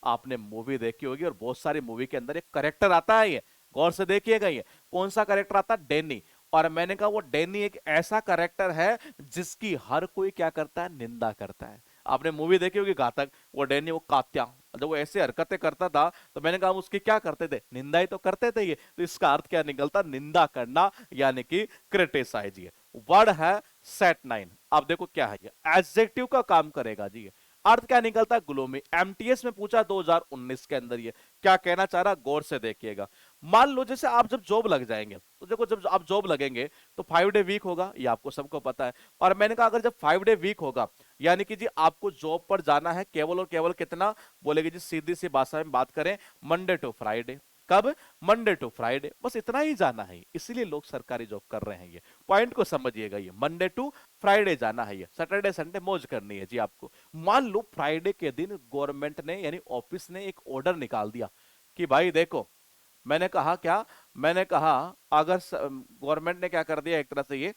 आपने मूवी देखी होगी और बहुत सारी मूवी के अंदर एक करेक्टर आता है, ये गौर से देखिएगा, ये कौन सा करेक्टर आता है, डैनी। और मैंने कहा वो डैनी एक ऐसा करेक्टर है जिसकी हर कोई क्या करता है, निंदा करता है। आपने मूवी देखी होगी घातक, वो डैनी, वो कात्या, जब वो ऐसे हरकतें करता था तो मैंने कहा उसकी क्या करते थे, निंदा ही तो करते थे ये। तो इसका अर्थ क्या निकलता, निंदा करना यानी कि क्रिटिसाइज। ये वर्ड है सेट 9। आप देखो क्या है, ये एडजेक्टिव का काम करेगा जी। अर्थ क्या निकलता है, ग्लोमी। एमटीएस में पूछा 2019 के अंदर, ये क्या कहना चाह रहा, गौर से देखिएगा। मान लो जैसे आप जब जॉब लग जाएंगे, तो देखो जब आप जॉब लगेंगे तो 5 डे वीक होगा, ये आपको सबको पता है। और मैंने कहा अगर जब 5 डे वीक होगा यानी कि जी आपको जॉब पर जाना है केवल और केवल कितना, बोलेगे जी सीधी सी भाषा में बात करें, मंडे टू फ्राइडे। कब? मंडे टू फ्राइडे, बस इतना ही जाना है, इसीलिए लोग सरकारी जॉब कर रहे हैं। ये पॉइंट को समझिएगा, ये मंडे टू फ्राइडे जाना है, ये सैटरडे संडे मौज करनी है जी आपको। मान लो फ्राइडे के दिन गवर्नमेंट ने यानी ऑफिस ने एक ऑर्डर निकाल दिया कि भाई देखो, मैंने कहा क्या, मैंने कहा अगर गवर्नमेंट ने क्या कर दिया, एक तरह से ये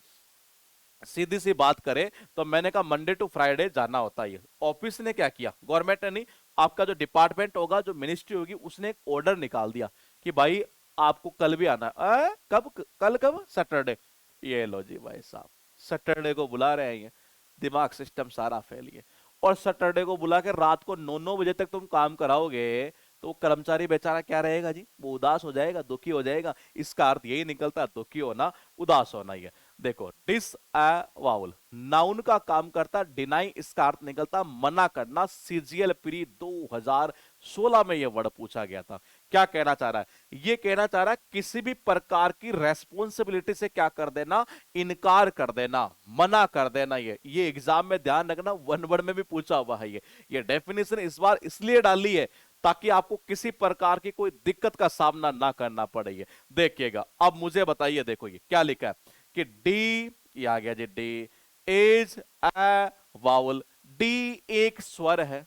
सीधी सी बात करें तो मैंने कहा मंडे टू फ्राइडे जाना होता है। ऑफिस ने क्या किया, गवर्नमेंट ने नहीं, आपका जो डिपार्टमेंट होगा, जो मिनिस्ट्री होगी, उसने एक ऑर्डर निकाल दिया कि भाई आपको कल भी आना है। कब? कल कब? सैटरडे। ये लो जी भाई साहब, सैटरडे को बुला रहे हैं ये, दिमाग सिस्टम सारा फैलिए। और सैटरडे को बुला के रात को 9-9 बजे तक तुम काम कराओगे, तो कर्मचारी बेचारा क्या रहेगा जी, वो उदास हो जाएगा, दुखी हो जाएगा। इसका अर्थ यही निकलता है, दुखी होना, उदास होना ही है। देखो डिसअवाउल नाउन का काम करता, डिनाई इसका अर्थ निकलता मना करना। सीजीएल प्री 2016 में यह वर्ड पूछा गया था। क्या कहना चाह रहा है? ये कहना चाह रहा है किसी भी प्रकार की रेस्पॉन्सिबिलिटी से क्या कर देना, इनकार कर देना, मना कर देना। ये एग्जाम में ध्यान रखना, वन वर्ड में भी पूछा हुआ है। ये डेफिनेशन इस बार इसलिए डाली है ताकि आपको किसी प्रकार की कोई दिक्कत का सामना ना करना पड़े। देखिएगा, अब मुझे बताइए, देखो ये क्या लिखा है कि डी, ये आ गया जी, D is a vowel. D एक स्वर है,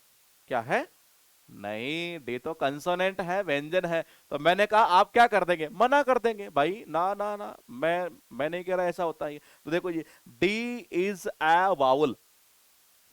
क्या है? नहीं, डी तो कंसोनेंट है, व्यंजन है। तो मैंने कहा आप क्या कर देंगे, मना कर देंगे भाई, ना ना ना, मैं नहीं कह रहा ऐसा होता है। तो देखो ये डी इज अ वावल,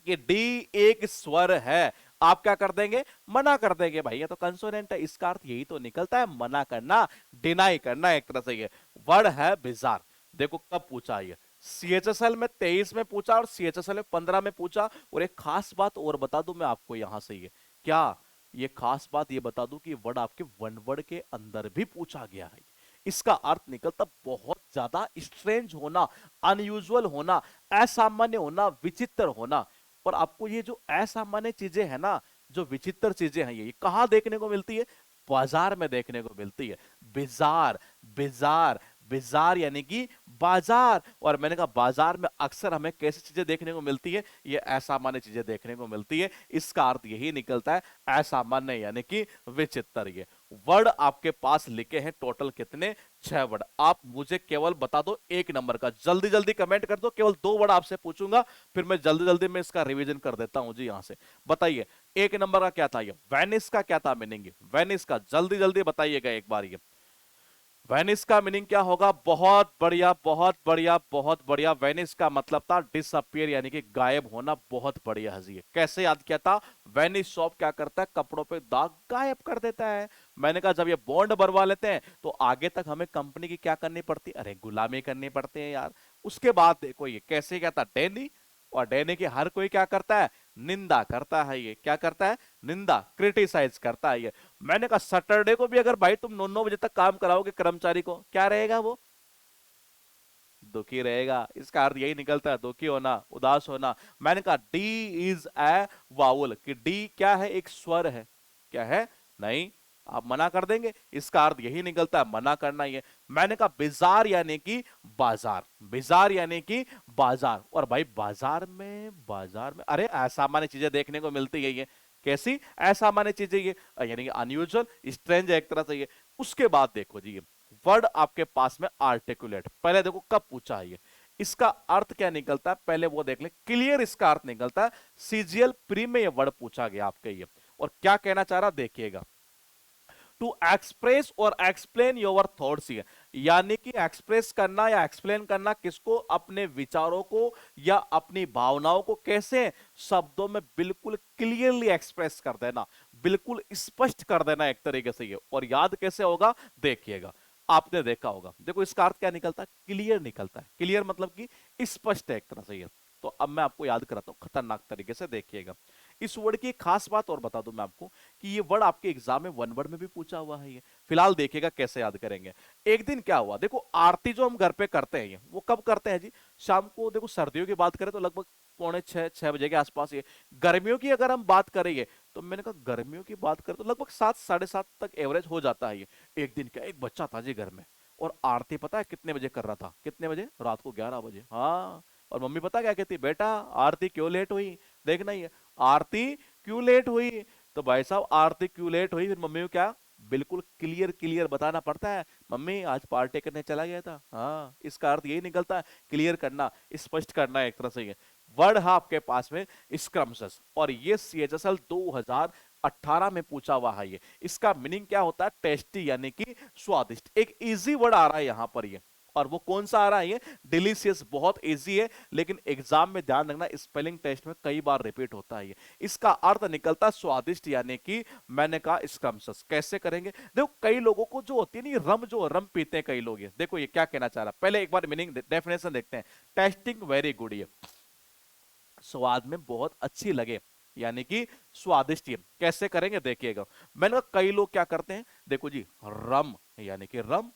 ये डी एक स्वर है, आप क्या कर देंगे, मना कर देंगे भाई, ये तो कंसोनेंट है। इसका अर्थ यही तो निकलता है, मना करना, डिनाई करना एक तरह से। ये वर्ड है बिजार। देखो कब पूछा ये, सीएचएसएल में 23 में पूछा और सीएचएसएल में 15 में पूछा। और एक खास बात और बता दूं मैं आपको यहां से, ये क्या, ये खास बात ये बता दूं कि वर्ड आपके वन वर्ड के अंदर भी पूछा गया है। इसका अर्थ निकलता बहुत ज्यादा स्ट्रेंज होना, अनयूजुअल होना, असामान्य होना, विचित्र होना। और आपको ये जो असामान्य चीजें है ना, जो विचित्र चीजें हैं, ये कहां देखने को मिलती है, बाजार में देखने को मिलती है। बिजार, बिजार, बिजार यानी कि बाजार। और मैंने कहा बाजार में अक्सर हमें कैसी चीजें देखने को मिलती है, ये असामान्य चीजें देखने को मिलती है। इसका अर्थ यही निकलता है, असामान्य यानी कि विचित्र। ये वर्ड आपके पास लिखे हैं टोटल कितने, 6 वर्ड। आप मुझे केवल बता दो एक नंबर का, जल्दी जल्दी कमेंट कर दो। केवल 2 वर्ड आपसे पूछूंगा, फिर मैं जल्दी जल्दी में इसका रिवीजन कर देता हूं जी। यहां से बताइए एक नंबर का क्या था, ये वेनिस का क्या था मीनिंग, वेनिस का जल्दी जल्दी बताइएगा एक बार। ये वेनिस का मीनिंग क्या होगा, बहुत बढ़िया, बहुत बढ़िया, बहुत बढ़िया। वेनिस का मतलब था डिसअपियर यानी कि गायब होना। बहुत बढ़िया हजी, कैसे याद किया था, वेनिस शॉप क्या करता है, कपड़ों पे दाग गायब कर देता है। मैंने कहा जब ये बॉन्ड भरवा लेते हैं तो आगे तक हमें कंपनी की क्या करनी पड़ती है, अरे गुलामी करनी पड़ती है यार। उसके बाद देखो ये कैसे क्या था, डैनी, और डैनी की हर कोई क्या करता है, निंदा करता है। ये क्या करता है, निंदा, क्रिटिसाइज करता है। ये मैंने कहा सैटरडे को भी अगर भाई तुम 9-9 बजे तक काम कराओगे कर्मचारी को, क्या रहेगा वो, दुखी रहेगा। इसका अर्थ यही निकलता है, दुखी होना, उदास होना। मैंने कहा डी इज ए वाउल, कि डी क्या है, एक स्वर है, क्या है, नहीं, आप मना कर देंगे। इसका अर्थ यही निकलता है, मना करना। ये मैंने कहा बिजार यानी कि बाजार, बिजार यानी कि बाजार। और भाई बाजार में, बाजार में अरे असामान्य चीजें देखने को मिलती है। ये कैसी असामान्य चीजें, ये यानी कि अनयूजुअल, स्ट्रेंज एक तरह से। ये उसके बाद देखो जी, वर्ड आपके पास में आर्टिकुलेट, पहले देखो कब पूछा है ये, इसका अर्थ क्या निकलता है, पहले वो देख ले। क्लियर इसका अर्थ निकलता है, सीजीएल प्री में ये वर्ड पूछा गया आपके। ये और क्या कहना चाह रहा देखिएगा, टू एक्सप्रेस और एक्सप्लेन योर थॉट्स, यानी कि एक्सप्रेस करना या एक्सप्लेन करना किसको, अपने विचारों को या अपनी भावनाओं को कैसे, शब्दों में बिल्कुल क्लियरली एक्सप्रेस कर देना, बिल्कुल स्पष्ट कर देना एक तरीके से। ये और याद कैसे होगा देखिएगा, आपने देखा होगा, देखो इसका अर्थ क्या निकलता है, क्लियर निकलता है। क्लियर मतलब कि स्पष्ट है एक तरह से। ये तो अब मैं आपको याद कराता हूं खतरनाक तरीके से, देखिएगा। इस वर्ड की एक खास बात और बता दूं मैं आपको कि ये वर्ड आपके एग्जाम में वन वर्ड में भी पूछा हुआ है। ये फिलहाल देखिएगा कैसे याद करेंगे। एक दिन क्या हुआ, देखो आरती जो हम घर पे करते हैं, ये वो कब करते हैं जी, शाम को। देखो सर्दियों की बात करें तो लगभग 5:45-6 बजे के आसपास। ये गर्मियों की अगर हम बात करेंगे तो मैंने कहा गर्मियों की बात करें तो लगभग 7-7:30 तक एवरेज हो जाता है। ये एक दिन क्या, एक बच्चा था जी घर में, और आरती पता है कितने बजे कर रहा था, कितने बजे, रात को 11 बजे। हाँ, और मम्मी पता क्या कहती, बेटा आरती क्यों लेट हुई, देखना ही है। आरती क्यों लेट हुई? तो भाई साहब आरती क्यों लेट हुई, फिर मम्मी को क्या बिल्कुल क्लियर क्लियर बताना पड़ता है, मम्मी आज पार्टी करने चला गया था। हाँ, इसका अर्थ यही निकलता है, क्लियर करना, स्पष्ट करना एक तरह से। ये वर्ड है आपके पास में स्क्रम्सस, और ये सीएचएसएल 2018 में पूछा हुआ है। ये इसका मीनिंग क्या होता है? टेस्टी यानी कि स्वादिष्ट। एक इजी वर्ड आ रहा है यहां पर ये, और वो कौन सा आ रहा है? ये डिलीशियस। बहुत इजी है, लेकिन एग्जाम में ध्यान रखना, स्पेलिंग टेस्ट में कई बार रिपीट होता है ये। इसका अर्थ निकलता है स्वादिष्ट यानी कि मैंने कहा स्क्रम्सस। कैसे करेंगे? देखो कई लोगों को जो होती है ना, रम जो रम पीते हैं कई लोग, ये देखो ये क्या कहना चाह रहा है। पहले एक बार मीनिंग डेफिनेशन देखते हैं। टेस्टिंग वेरी गुड, ये स्वाद में बहुत अच्छी लगे यानी कि स्वादिष्ट। ये कैसे करेंगे देखिएगा। मैंने कहा कई लोग क्या करते हैं, देखो जी, रम यानी कि रम,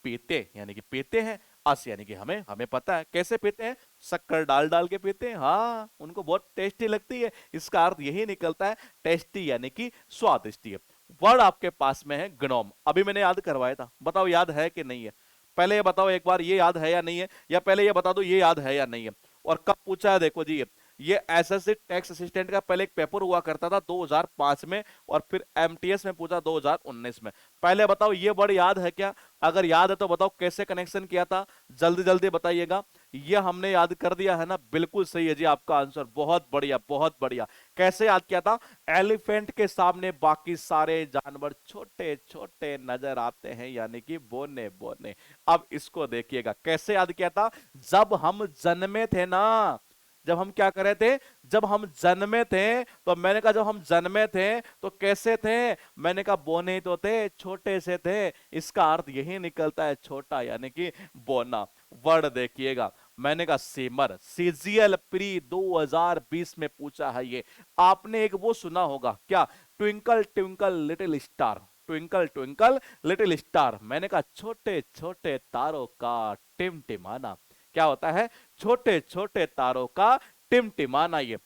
पीते यानी कि पीते हैं, अस यानी कि हमें हमें पता है कैसे पीते हैं, शक्कर डाल डाल के पीते हैं। हाँ, उनको बहुत टेस्टी लगती है। इसका अर्थ यही निकलता है, टेस्टी यानी कि स्वादिष्ट। है वर्ड आपके पास में है ग्नोम। अभी मैंने याद करवाया था, बताओ याद है कि नहीं है? पहले ये बताओ एक बार, ये याद है या नहीं है, या पहले ये बता दो ये याद है या नहीं है। और कब पूछा है? देखो जी, ये एसएससी टैक्स असिस्टेंट का पहले एक पेपर हुआ करता था 2005 में, और फिर एमटीएस में पूछा 2019 में। पहले बताओ ये वर्ड याद है क्या? अगर याद है तो बताओ कैसे कनेक्शन किया था, जल्दी जल्दी बताइएगा। ये हमने याद कर दिया है ना, बिल्कुल सही है जी आपका आंसर, बहुत बढ़िया बहुत बढ़िया। कैसे याद किया था? एलिफेंट के सामने बाकी सारे जानवर छोटे छोटे नजर आते हैं यानी कि बोने बोने। अब इसको देखिएगा कैसे याद किया था। जब हम जन्मे थे ना, जब हम क्या करे थे, जब हम जन्मे थे, तो मैंने कहा जब हम जन्मे थे तो कैसे थे? मैंने कहा बोने ही तो थे, छोटे से थे। इसका अर्थ यही निकलता है, छोटा यानी कि बोना। वर्ड देखिएगा, मैंने कहा सीमर, सीजीएल प्री 2020 में पूछा है ये। आपने एक वो सुना होगा क्या, twinkle twinkle little star, twinkle twinkle little star. मैंने कहा छोटे छोटे तारों का टिमटिमाना। क्या होता है? छोटे छोटे तारों का टिमटिमाना। ये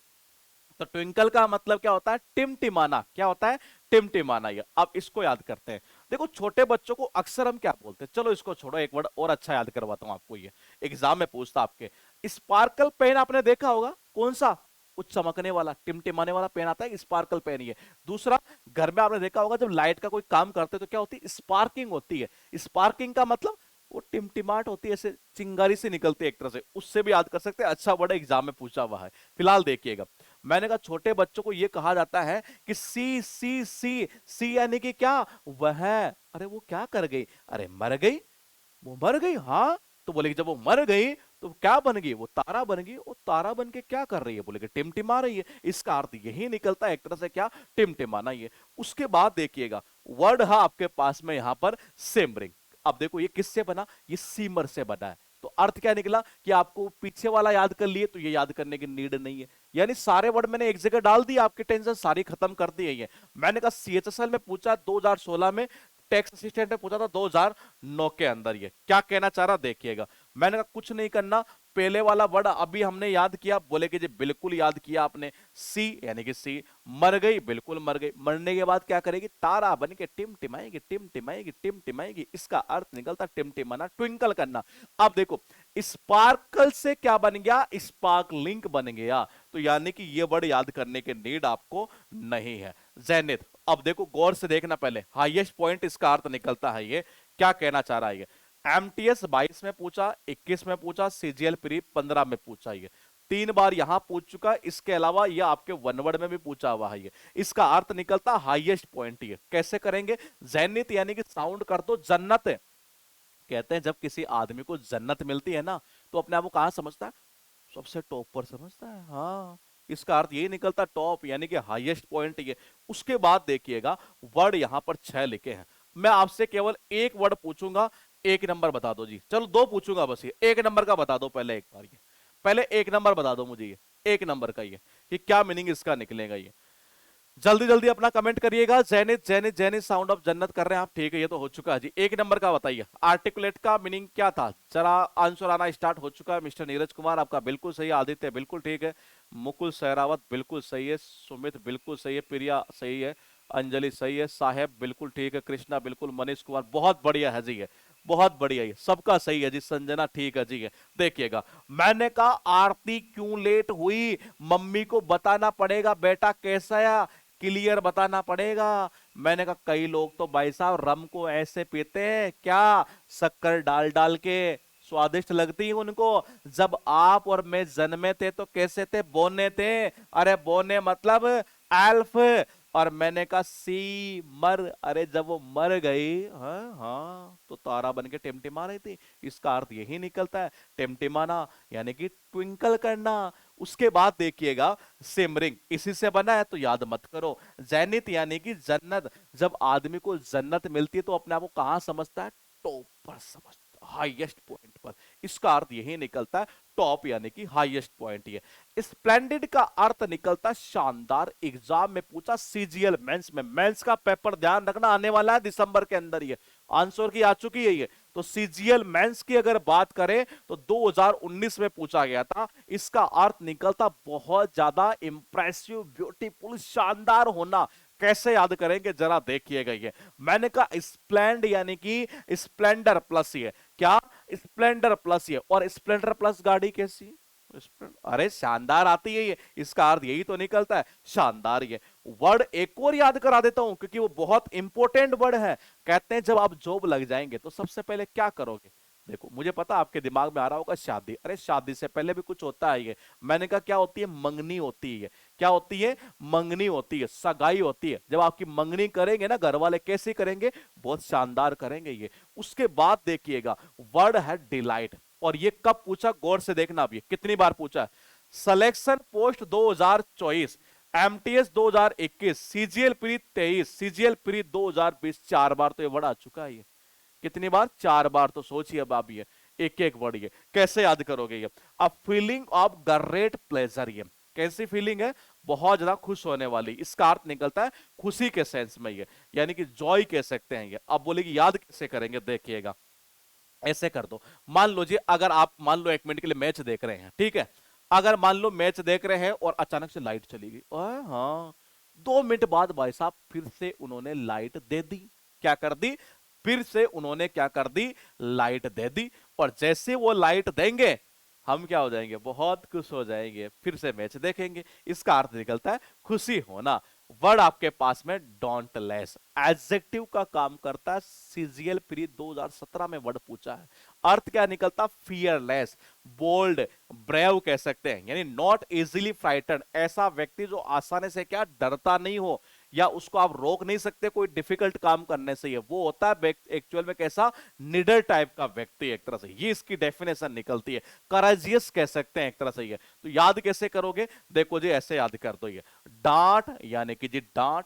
तो ट्विंकल का मतलब क्या होता है? टिमटिमाना। क्या होता है? टिमटिमाना। ये अब इसको याद करते हैं। देखो छोटे बच्चों को अक्सर हम क्या बोलते हैं, चलो इसको छोड़ो, एक वर्ड और अच्छा याद करवाता हूं आपको। ये एग्जाम में पूछता आपके, स्पार्कल पेन आपने देखा होगा, कौन सा? कुछ चमकने वाला टिमटिमाने वाला पेन आता है, स्पार्कल पेन। ये दूसरा, घर में आपने देखा होगा जब लाइट का कोई काम करते हैं तो क्या होती है? स्पार्किंग होती है। स्पार्किंग का मतलब वो टिमटिमाट होती है, ऐसे चिंगारी से निकलती है एक तरह से, उससे भी याद कर सकते हैं। अच्छा बड़ा एग्जाम में पूछा हुआ है। फिलहाल देखिएगा, मैंने कहा छोटे बच्चों को यह कहा जाता है कि सी सी सी सी यानी कि क्या? वह, अरे वो क्या कर गई? अरे मर गई, वो मर गई। हाँ, तो बोले कि जब वो मर गई तो क्या बन गई? वो तारा बन गई। वो तारा बन के क्या कर रही है? बोले कि टिमटिमा रही है। इसका अर्थ यही निकलता है एक तरह से, क्या? टिमटिमाना। ये उसके बाद देखिएगा, वर्ड है आपके पास में यहां पर सिमरिंग। अब देखो ये किससे बना? ये सीमर से बना है। तो अर्थ क्या निकला कि आपको पीछे वाला याद कर लिए तो ये याद करने की नीड नहीं है। यानी सारे वर्ड मैंने एक जगह डाल दिया, आपकी टेंशन सारी खत्म कर दी है। मैंने कहा सीएचएसएल में पूछा 2016 में, टैक्स असिस्टेंट ने पूछा था 2009 के अंदर। ये क्या कहना चाह रहा देखिएगा। मैंने कहा कुछ नहीं करना, पहले वाला वर्ड अभी हमने याद किया। बोले कि जी बिल्कुल याद किया आपने। सी यानी कि सी, मर गई, बिल्कुल मर गई। मरने के बाद क्या करेगी? तारा बन के टिमटिमाएगी टिमटिमाएगी टिमटिमाएगी। इसका अर्थ निकलता टिमटिमाना, ट्विंकल करना। अब देखो स्पार्कल से क्या बन गया? स्पार्कलिंग बन गया। तो यानी कि ये वर्ड याद करने के नीड आपको नहीं है। जेनिथ, अब देखो गौर से देखना, पहले हाईएस्ट पॉइंट इसका अर्थ निकलता है। ये क्या कहना चाह रहा है? ये एमटीएस 22 में पूछा, 21 में पूछा, सीजीएल प्री 15 में पूछा। ये 3 बार यहां पूछ चुका। इसके अलावा ये आपके वन वर्ड में भी पूछा हुआ है। ये इसका अर्थ निकलता हाईएस्ट पॉइंट। ये कैसे करेंगे? जैनित यानी कि साउंड कर दो जन्नत। कहते हैं जब किसी आदमी को जन्नत मिलती है ना, तो अपने आप को कहां समझता है? सबसे टॉप पर समझता है। हाँ, इसका अर्थ यही निकलता, टॉप यानी कि हाईएस्ट पॉइंट। ये उसके बाद देखिएगा, वर्ड यहां पर 6 लिखे हैं। मैं आपसे केवल एक वर्ड पूछूंगा, एक नंबर बता दो जी। चलो 2 पूछूंगा बस, ये एक नंबर का बता दो पहले एक बार। ये पहले एक नंबर बता दो मुझे, ये एक नंबर का ये कि क्या मीनिंग इसका निकलेगा। ये जल्दी जल्दी अपना कमेंट करिएगा। जैनित जैनित जैनित साउंड ऑफ जन्नत कर रहे हैं आप, ठीक है, ये तो हो चुका है जी। एक नंबर का बताइए, आर्टिकुलेट का मीनिंग क्या था? जरा आंसर आना स्टार्ट हो चुका है। मिस्टर नीरज कुमार आपका बिल्कुल सही है, आदित्य बिल्कुल ठीक है, मुकुल सहरावत बिल्कुल सही है, सुमित बिल्कुल सही है, प्रिया सही है, अंजलि सही है, साहेब बिल्कुल ठीक है, कृष्णा बिल्कुल, मनीष कुमार बहुत बढ़िया है जी। बहुत बढ़िया, ये सबका सही है जी। संजना ठीक है जी है। देखिएगा, मैंने कहा आरती क्यों लेट हुई, मम्मी को बताना पड़ेगा बेटा, कैसा है क्लियर बताना पड़ेगा। मैंने कहा कई लोग तो भाई साहब रम को ऐसे पीते हैं क्या, शक्कर डाल डाल के, स्वादिष्ट लगती है उनको। जब आप और मैं जन्मे थे तो कैसे थे, बोने थे। अरे बोने मतलब एल्फ। और मैंने कहा सी मर, अरे जब वो मर गई, हाँ हाँ, तो तारा बन के टिमटिमा रही थी। इसका अर्थ यही निकलता है, टिमटिमाना यानी कि ट्विंकल करना। उसके बाद देखिएगा, सिमरिंग इसी से बना है, तो याद मत करो। जैनित यानी कि जन्नत। जब आदमी को जन्नत मिलती है तो अपने आप को कहां समझता है, टॉप पर समझता, हाईएस्ट पॉइंट पर। इसका अर्थ यही निकलता है, टॉप यानी कि हाईएस्ट पॉइंट। ये स्प्लेंडिड का अर्थ निकलता शानदार। एग्जाम में पूछा, सीजीएल मेंस में, मेंस का पेपर ध्यान रखना आने वाला है दिसंबर के अंदर, ये आंसर की आ चुकी है ये। तो सीजीएल मेंस की अगर बात करें तो 2019 में पूछा गया था। इसका अर्थ निकलता बहुत ज्यादा इंप्रेसिव, ब्यूटीफुल, शानदार होना। कैसे याद करेंगे जरा देखिएगा ये। मैंने कहा स्प्लेंड यानी कि स्प्लेंडर प्लस, ये क्या, स्प्लेंडर प्लस ये। और स्प्लेंडर प्लस गाड़ी कैसी, अरे शानदार आती है ये। इसका अर्थ यही तो निकलता है, शानदार। ये वर्ड एक और याद करा देता हूं क्योंकि वो बहुत इंपॉर्टेंट वर्ड है। कहते हैं जब आप जॉब लग जाएंगे तो सबसे पहले क्या करोगे। देखो मुझे पता आपके दिमाग में आ रहा होगा शादी, अरे शादी से पहले भी कुछ होता है ये। मैंने कहा क्या होती है, मंगनी होती है। क्या होती है, मंगनी होती है, सगाई होती है। जब आपकी मंगनी करेंगे ना घर वाले, कैसे करेंगे, बहुत शानदार करेंगे ये। उसके बाद देखिएगा, वर्ड है डिलाइट। और ये कब पूछा, गौर से देखना, अब ये कितनी बार पूछा। Selection post 2024, MTS 2021, CGL pre 23, CGL pre 2020, 4 बार तो ये वर्ड आ चुका है। ये कितनी बार, 4 बार। तो सोचिए अब आप, ये एक एक वर्ड ये कैसे याद करोगे। ये अ फीलिंग ऑफ ग्रेट प्लेजर, ये कैसी फीलिंग है, बहुत ज्यादा खुश होने वाली। इसका अर्थ निकलता है खुशी के सेंस में, ये यानी कि जॉय कह सकते हैं ये। अब बोलेगी याद कैसे करेंगे, देखिएगा ऐसे कर दो। मान लो जी, अगर आप मान लो 1 मिनट के लिए मैच देख रहे हैं, ठीक है। अगर मान लो मैच देख रहे हैं और अचानक से लाइट चली गई, हाँ, 2 मिनट बाद भाई साहब फिर से उन्होंने लाइट दे दी। क्या कर दी, फिर से उन्होंने क्या कर दी, लाइट दे दी। और जैसे वो लाइट देंगे हम क्या हो जाएंगे, बहुत खुश हो जाएंगे, फिर से मैच देखेंगे। इसका अर्थ निकलता है खुशी होना। वर्ड आपके पास में डोंट लेस, एडजेक्टिव का काम करता है। सीजीएल प्री 2017 में वर्ड पूछा है। अर्थ क्या निकलता, फियरलेस, बोल्ड, ब्रेव कह सकते हैं, यानी नॉट इजीली फ्राइटन। ऐसा व्यक्ति जो आसानी से क्या, डरता नहीं हो, या उसको आप रोक नहीं सकते कोई डिफिकल्ट काम करने से। ये वो होता है एक्चुअल में कैसा, निडर टाइप का व्यक्ति एक तरह से। ये इसकी डेफिनेशन निकलती है। करेजियस कह सकते हैं एक तरह से ये। तो याद कैसे करोगे, देखो जी ऐसे याद कर दो। ये डांट यानी कि जी डांट।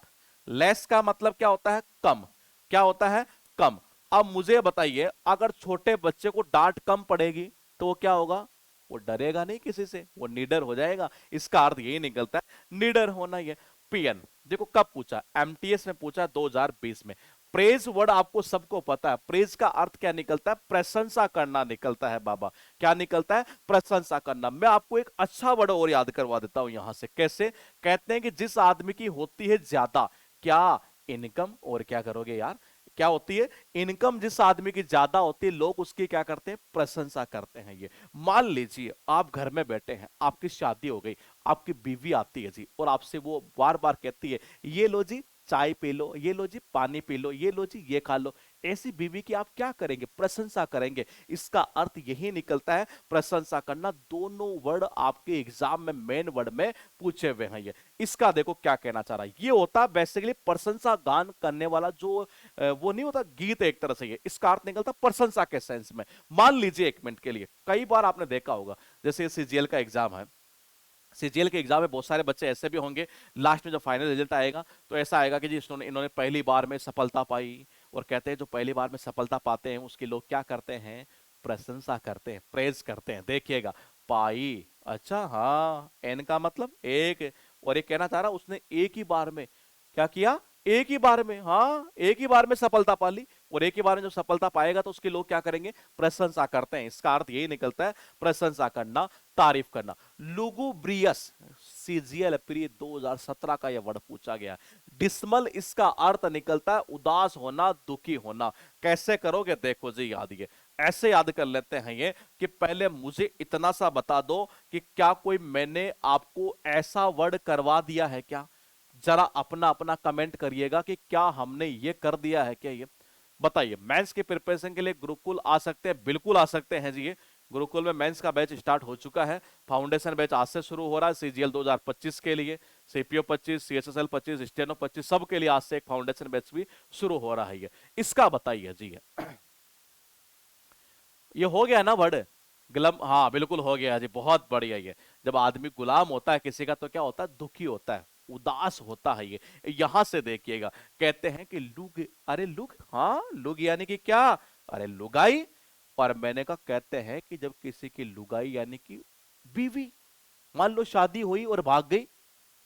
लेस का मतलब क्या होता है, कम। क्या होता है, कम। अब मुझे बताइए, अगर छोटे बच्चे को डांट कम पड़ेगी तो वो क्या होगा, वो डरेगा नहीं किसी से, वो निडर हो जाएगा। इसका अर्थ यही निकलता है, निडर होना। ये पीएन देखो कब पूछा, एमटीएस में पूछा 2020 में। प्रेज वर्ड आपको सबको पता है। प्रेज का अर्थ क्या निकलता है, प्रशंसा करना निकलता है बाबा। क्या निकलता है, प्रशंसा करना। मैं आपको एक अच्छा वर्ड और याद करवा देता हूं यहां से। कैसे, कहते हैं कि जिस आदमी की होती है ज्यादा क्या, इनकम, और क्या करोगे यार, क्या होती है, इनकम। जिस आदमी की ज्यादा होती है लोग उसकी क्या करते हैं, प्रशंसा करते हैं। ये मान लीजिए आप घर में बैठे हैं, आपकी शादी हो गई, आपकी बीवी आती है जी और आपसे वो बार बार कहती है, ये लो जी चाय पी लो, ये लो जी पानी पी लो, ये लो जी ये खा लो। ऐसी बीवी की आप क्या करेंगे, प्रशंसा करेंगे। इसका अर्थ यही निकलता है, प्रशंसा करना। दोनों वर्ड आपके एग्जाम में मेन वर्ड में पूछे हुए हैं। ये इसका देखो क्या कहना चाह रहा है, ये होता है बेसिकली प्रशंसा गान करने वाला जो वो नहीं होता गीत एक तरह से। ये इसका अर्थ निकलता प्रशंसा के सेंस में। मान लीजिए 1 मिनट के लिए, कई बार आपने देखा होगा, जैसे सीजीएल का एग्जाम है, सीजीएल के एग्जाम में बहुत सारे बच्चे ऐसे भी होंगे, लास्ट में जब फाइनल रिजल्ट आएगा तो ऐसा आएगा कि जी इन्होंने पहली बार में सफलता पाई। और कहते हैं जो पहली बार में सफलता पाते हैं उसके लोग क्या करते हैं, प्रशंसा करते हैं, प्रेज करते हैं। देखिएगा, पाई, अच्छा हाँ, एन का मतलब एक। और ये कहना चाह रहा उसने एक ही बार में क्या किया, एक ही बार में, हाँ एक ही बार में सफलता पा ली। और एक ही बार में जब सफलता पाएगा तो उसके लोग क्या करेंगे, प्रशंसा करते हैं। इसका अर्थ यही निकलता है, प्रशंसा करना, तारीफ करना। लुगुब्रियस, सीजीएल प्री 2017 का यह वर्ड पूछा गया। डिसमल इसका अर्थ निकलता है उदास होना, दुखी होना। कैसे करोगे देखो जी, याद ये ऐसे याद कर लेते हैं ये कि पहले मुझे इतना सा बता दो कि क्या कोई मैंने आपको ऐसा वर्ड करवा दिया है क्या। जरा अपना अपना कमेंट करिएगा कि क्या हमने ये कर दिया है क्या। ये बताइए, मेंस के प्रिपरेशन के लिए गुरुकुल आ सकते हैं? बिल्कुल आ सकते हैं जी। ये गुरुकुल में मेंस का बैच स्टार्ट हो चुका है। फाउंडेशन बैच आज से शुरू हो रहा है सीजीएल 2025 के लिए, सीपीओ 25, सीएसएसएल 25, स्टेनो 25, सब के लिए आज से एक फाउंडेशन बैच भी शुरू हो रहा है। ये इसका बताइए जी। ये हो गया ना वर्ड गुलाम? हाँ बिल्कुल हो गया जी, बहुत बढ़िया। ये जब आदमी गुलाम होता है किसी का तो क्या होता है, दुखी होता है, उदास होता है। ये यहां से देखिएगा, कहते हैं कि लुग, अरे लुग, हाँ लुग यानी कि क्या, अरे लुगाई। और मैंने कहा कहते हैं कि जब किसी की लुगाई यानी कि बीवी, मान लो शादी हुई और भाग गई,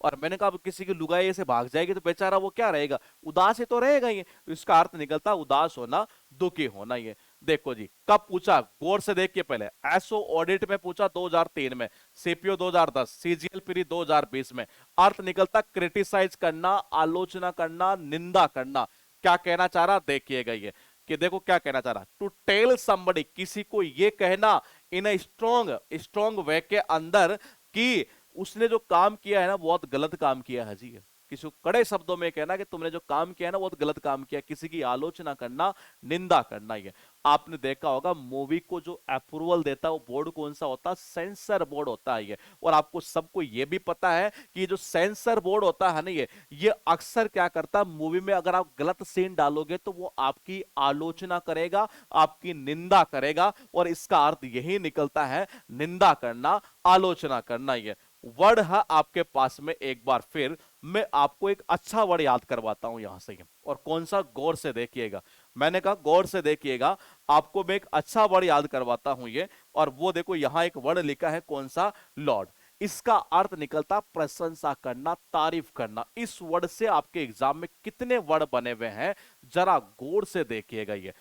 और मैंने कहा अब किसी की लुगाई ऐसे भाग जाएगी तो बेचारा वो क्या रहेगा, उदास ही तो रहेगा। ये तो इसका अर्थ निकलता उदास होना, दुखी होना। ये देखो जी, कब पूछा, गौर से देखिए। पहले एसओ ऑडिट में पूछा 2003 में, सीपीओ 2010, सीजीएल प्री 2020 में। अर्थ निकलता क्रिटिसाइज करना, आलोचना करना, निंदा करना। क्या कहना चाह रहा देखिएगा ये, कि देखो क्या कहना चाह रहा, टू टेल समबडी, किसी को ये कहना इन अ स्ट्रॉन्ग वे के अंदर कि उसने जो काम किया है ना बहुत गलत काम किया है जी। किसी को कड़े शब्दों में कहना कि तुमने जो काम किया है ना बहुत गलत काम किया, किसी की आलोचना करना, निंदा करना। ये आपने देखा होगा मूवी को जो अप्रूवल देता है वो बोर्ड कौन सा होता है, सेंसर बोर्ड होता है ये। और आपको सबको ये भी पता है कि जो सेंसर बोर्ड होता है ना ये अक्सर क्या करता है, मूवी में अगर आप गलत सीन डालोगे तो वो आपकी आलोचना करेगा, आपकी निंदा करेगा। और इसका अर्थ यही निकलता है, निंदा करना, आलोचना करना। ये वर्ड है आपके पास में। एक बार फिर मैं आपको एक अच्छा वर्ड याद करवाता हूं यहां से। और कौन सा, गौर से देखिएगा। मैंने कहा गौर से देखिएगा, आपको मैं एक अच्छा वर्ड याद करवाता हूं ये। और वो देखो यहां एक वर्ड लिखा है, कौन सा, लॉर्ड। इसका अर्थ निकलता प्रशंसा करना, तारीफ करना। इस वर्ड से आपके एग्जाम में कितने वर्ड बने हुए हैं जरा गौर से देखिएगा। ये